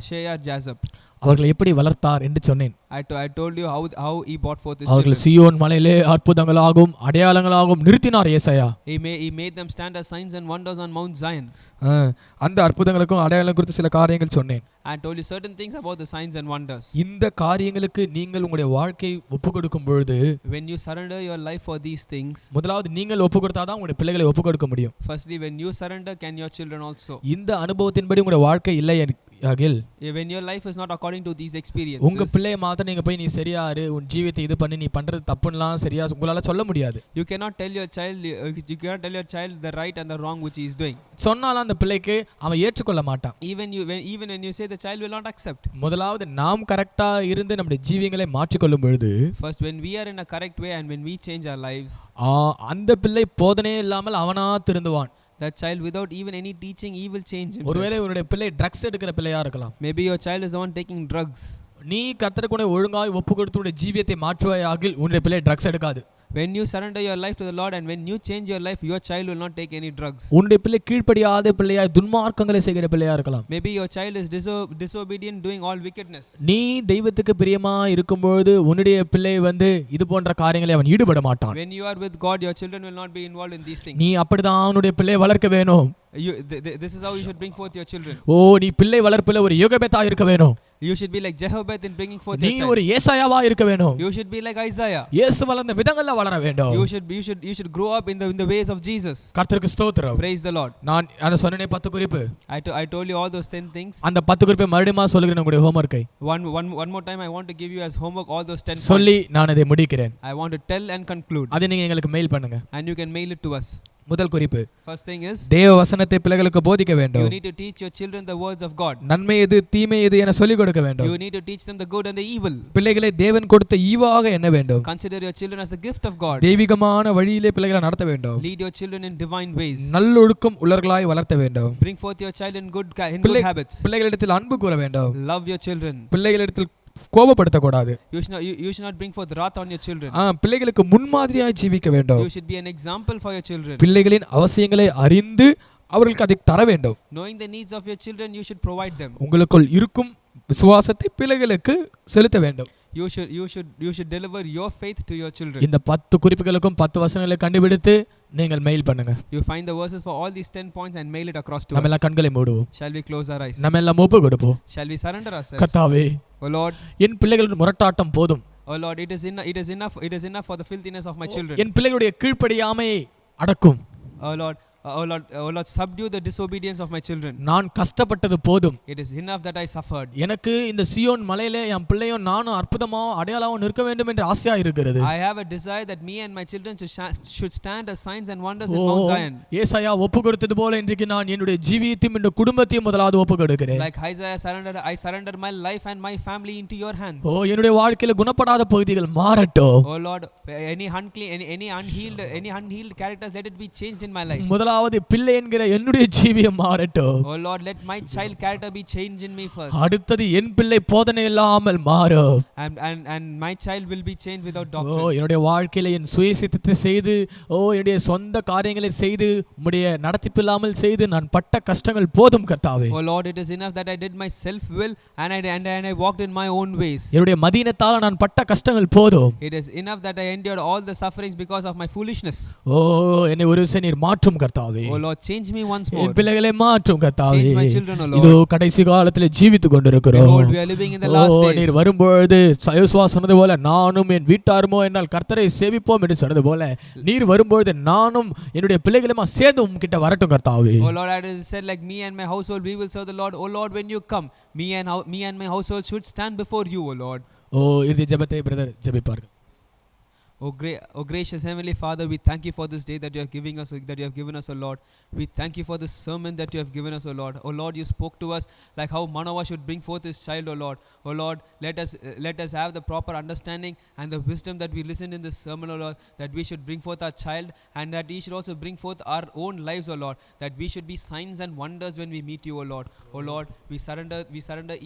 Sheyar Jazab. அவர்களை எப்படி வளர்த்தார் என்று சொன்னேன். I told you how he brought forth his அவர்கள் children. சீயோன் மலையிலே அற்புதங்களாகவும் அடையாளங்களாகவும் நிறுத்தினார் ஏசாயா. He made them stand as signs and wonders on Mount Zion. அந்த அற்புதங்களுக்கும் அடையாளம் குறித்து சில காரியங்கள் சொன்னேன். I told you certain things about the signs and wonders. இந்த காரியங்களுக்கு நீங்கள் உங்களுடைய வாழ்க்கை ஒப்புக்கொடுக்கும் பொழுது, when you surrender your life for these things, முதலாவது நீங்கள் ஒப்புக்கொடுத்தாதான் உங்களுடைய பிள்ளைகளை ஒப்புக்கொடுக்க முடியும். firstly when you surrender, can your children also? இந்த அனுபவத்தின்படி உங்களுடைய வாழ்க்கை இல்லை ஆகில், when your life is not according to these experiences, உங்க பிள்ளையை மாத்திரம் நீங்க போய் நீ சரியா இரு, உன் ஜீவியத்தை இது பண்ணி நீ பண்றது தப்புலாம் சரியா உங்களால சொல்ல முடியாது. you cannot tell your child the right and the wrong which he is doing. சொன்னாலும் அந்த பிள்ளைக்கு அவன் ஏற்றுக்கொள்ள மாட்டான். even when you say, the child will not accept. முதலாவது நாம் கரெக்டா இருந்து நம்முடைய ஜீவியங்களை மாற்றிக்கொள்ளும் பொழுது, first when we are in a correct way and when we change our lives, அந்த பிள்ளை போதனையே இல்லாமல் அவனா திருந்துவான். that child without even any teaching, he will change himself. ஒருவேளை உன்னுடைய பிள்ளை ட்ரக்ஸ் எடுக்கிற பிள்ளையா இருக்கலாம். maybe your child is the one taking drugs. நீ கர்த்தருக்கு ஒழுங்காய் ஒப்புக்கொடுத்து உன்னுடைய ஜீவியத்தை மாற்றுவாயாகில் உன்னுடைய பிள்ளை ட்ரக்ஸ் எடுக்காது. When you surrender your life to the Lord and when you change your life, your child will not take any drugs. உன்னுடைய பிள்ளை கீழ்ப்படியாத பிள்ளையாய் துன்மார்க்கங்களை செய்கிற பிள்ளையா இருக்கலாம். Maybe your child is disobedient, doing all wickedness. நீ தெய்வத்துக்கு பிரியமா இருக்கும்போது உன்னுடைய பிள்ளை இது போன்ற காரியங்களை அவன் ஈடுபட மாட்டான். When you are with God, your children will not be involved in these things. நீ அப்படிதான் உன்னுடைய பிள்ளையை வளர்க்க வேணும். This is how you should bring forth your children. நீ பிள்ளை வளர்ப்பில ஒரு யோகபேதா இருக்க வேணும். You should be like Jehovah in bringing forth your child. நீ ஒரு ஏசாயாவா இருக்க வேணும். You should be like Isaiah. இயேசு வளர்ந்த விதங்கள்ல வளர வேண்டும். You should grow up in the ways of Jesus. கர்த்தருக்கு ஸ்தோத்திரம். Praise the Lord. நான் அத சொன்னேனே 10 குறிப்பு. I told you all those 10 things. அந்த 10 குறிப்பை மறுபடியும் சொல்லுகிறேன் உங்களுடைய ஹோம்வொர்க்கை. One more time I want to give you as homework all those 10 points. சொல்லி நான் அதை முடிக்கிறேன். I want to tell and conclude. அதை நீங்க எங்களுக்கு மெயில் பண்ணுங்க. And you can mail it to us. முதல் குறிப்பு. First thing is தேவ வசனத்தை பிள்ளைகளுக்கு போதிக்க வேண்டும். You need to teach your children the words of God. நன்மை எது தீமை எது என சொல்லிக் கொடுக்க வேண்டும். You need to teach them the good and the evil. பிள்ளைகளை தேவன் கொடுத்த ஈவாக எண்ண வேண்டும். Consider your children as the gift of God. தெய்வீகமான வழியிலே பிள்ளைகளை நடத்த வேண்டும். Lead your children in divine ways. நல்லொழுக்கம் உள்ளவர்களாய் வளர்த்த வேண்டும். Bring forth your child in good habits. பிள்ளைகளிடத்தில் அன்பு கூற வேண்டும். Love your children. பிள்ளைகளிடத்தில் கோபப்படுத்த கூடாது. You should not bring forth wrath on your children. பிள்ளைகளுக்கு முன்மாதிரியாய் ஜீவிக்க வேண்டும். You should be an example for your children. பிள்ளைகளின் அவசியங்களை அறிந்து அவர்களுக்கு அதை தர வேண்டும். Knowing the needs of your children, you should provide them. உங்களுக்குள் இருக்கும் விசுவாசத்தை பிள்ளைகளுக்கு செலுத்த வேண்டும். You should deliver your faith to your children. இந்த 10 குறிப்புகளுக்கும் 10 வசனங்களை கண்டுபிடித்து நீங்கள் மெயில் பண்ணுங்க. You find the verses for all these 10 points and mail it across to us. நம்ம எல்லாம் கண்களை மூடுவோம். Shall we close our eyes? நம்ம எல்லாம் ஒப்பு கொடுப்போம். Shall we surrender ourselves? கர்த்தாவே, O Lord, என் பிள்ளைகளின் முரட்டாட்டம் போதும். O Lord, it is enough for the filthiness of my children. என் பிள்ளைகளுடைய கீழ்ப்படியாமையை அடக்கும். O Lord, subdue the disobedience of my children. நான் கஷ்டப்பட்டது போதும். It is enough that I suffered. எனக்கு இந்த சியோன் மலையிலே என் பிள்ளையும் நானும் அற்புதமா அடையாளமா நிற்க வேண்டும் என்ற ஆசையா இருக்கிறது. I have a desire that me and my children should stand as signs and wonders in Mount Zion. ஏசாயா ஒப்பு கொடுத்தது போல இன்றைக்கு நான் என்னுடைய ஜீவியத்தையும் இந்த குடும்பத்தையும் முதலாவது ஒப்பு கொடுக்கிறேன். Like Isaiah I surrender my life and my family into your hands. என்னுடைய வாழ்க்கையில குணப்படாத பகுதிகள் மாறட்டும். Oh Lord, any unhealed characters, let it be changed in my life. முதலாவது பிள்ளை என்கிற என்னுடைய ஜீவியம் மாறட்டும். Oh Lord, let my child character be changed in me first. அடுத்து என் பிள்ளை போதனை இல்லாமல் மாறும். And my child will be changed without doctrine. என்னுடைய வாழ்க்கையில என் சுயசித்தத்தை செய்து என்னுடைய சொந்த காரியங்களை செய்து உம்முடைய நடத்திப்பு இல்லாமல் செய்து நான் பட்ட கஷ்டங்கள் போதும் கர்த்தாவே. Oh Lord, it is enough that I did my self will and I walked in my own ways. என்னுடைய மதீனத்தால நான் பட்ட கஷ்டங்கள் போதும். It is enough that I endured all the sufferings because of my foolishness. என்னை ஒரு விஷயம் நீர் மாற்றும் கர்த்தாவே. Oh Lord, change me once more. என் பிள்ளைகளை மாற்றும் கர்த்தாவே. Change my children, O Lord. இதோ கடைசி காலத்திலே ஜீவித்துக் கொண்டிருக்கிறோம். Behold, we are living in the last days. நீர் வரும்பொழுது யோசுவா சொன்னது போல நானும் என் வீட்டாருமோ என்னால் கர்த்தரை சேவிப்போம் என்று சொன்னது போல நீர் வரும்பொழுது நானும் என்னுடைய பிள்ளைகளுமா சேர்ந்து உம்கிட்ட வரட்டும் கர்த்தாவே. Oh Lord, I said like me and my household we will serve the Lord. Oh Lord, when you come, me and my household should stand before you, O Lord. இது ஜெபத்தை brother ஜெபிப்பார்கள். Oh gracious Heavenly Father, we thank you for this day that you have given us, O Lord. We thank you for this sermon that you have given us, O Lord. O Lord, you spoke to us like how Manoah should bring forth his child, O Lord. O Lord, let us have the proper understanding and the wisdom that we listened in this sermon, O Lord, that we should bring forth our child and that we should also bring forth our own lives, O Lord, that we should be signs and wonders when we meet you, O Lord. O Lord, we surrender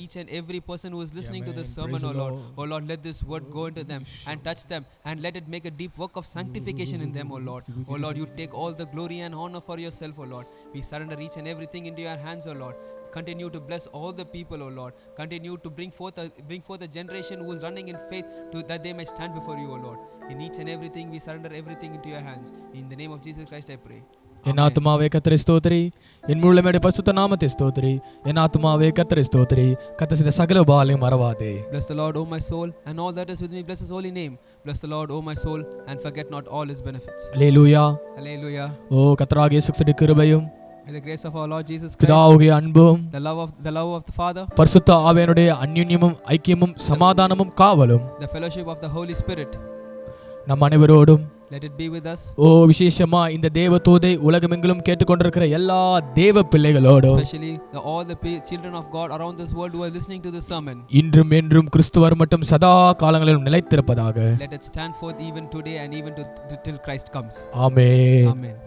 each and every person who is listening to this sermon, O Lord. O Lord, let this word go into them and touch them and let it make a deep work of sanctification in them, O Lord. O Lord, you take all the glory and honor for yourself, O Lord. We surrender each and everything into your hands, O Lord. Continue to bless all the people, O Lord. Continue to bring forth a generation who is running in faith that they may stand before you, O Lord. In each and everything, we surrender everything into your hands. In the name of Jesus Christ, I pray. என் ஆத்துமாவே கர்த்தரை ஸ்தோத்திரி, என் முழுமையுடைய பரிசுத்த நாமத்தை ஸ்தோத்திரி. என் ஆத்துமாவே கர்த்தரை ஸ்தோத்திரி, கர்த்தர் செய்த சகல உபகாரங்களையும் மறவாதே. Bless the Lord, O my soul, and all that is with me, bless his holy name. Bless the Lord, O my soul, and forget not all his benefits. Hallelujah. Hallelujah. கர்த்தராகிய இயேசு கிறிஸ்துவின் கிருபையும் May the grace of our Lord Jesus Christ, பிதாவுடைய அன்பும் the love of the Father, பரிசுத்த ஆவியானுடைய அன்யோன்யமும் ஐக்கியமும் சமாதானமும் காவலும் the fellowship of the Holy Spirit, நம் அனைவரோடும் let it be with us. விசேஷமா இந்த தேவதூதை உலகமெங்கிலும் கேட்டுக்கொண்டிருக்கிற எல்லா தேவ பிள்ளைகளோடும், especially all the children of God around this world who are listening to this sermon, இன்றும் என்றும் கிறிஸ்துவர் மட்டும் சதா காலங்களிலும் நிலைத்திருப்பதாக. Let it stand forth even today and even till Christ comes. Amen. Amen.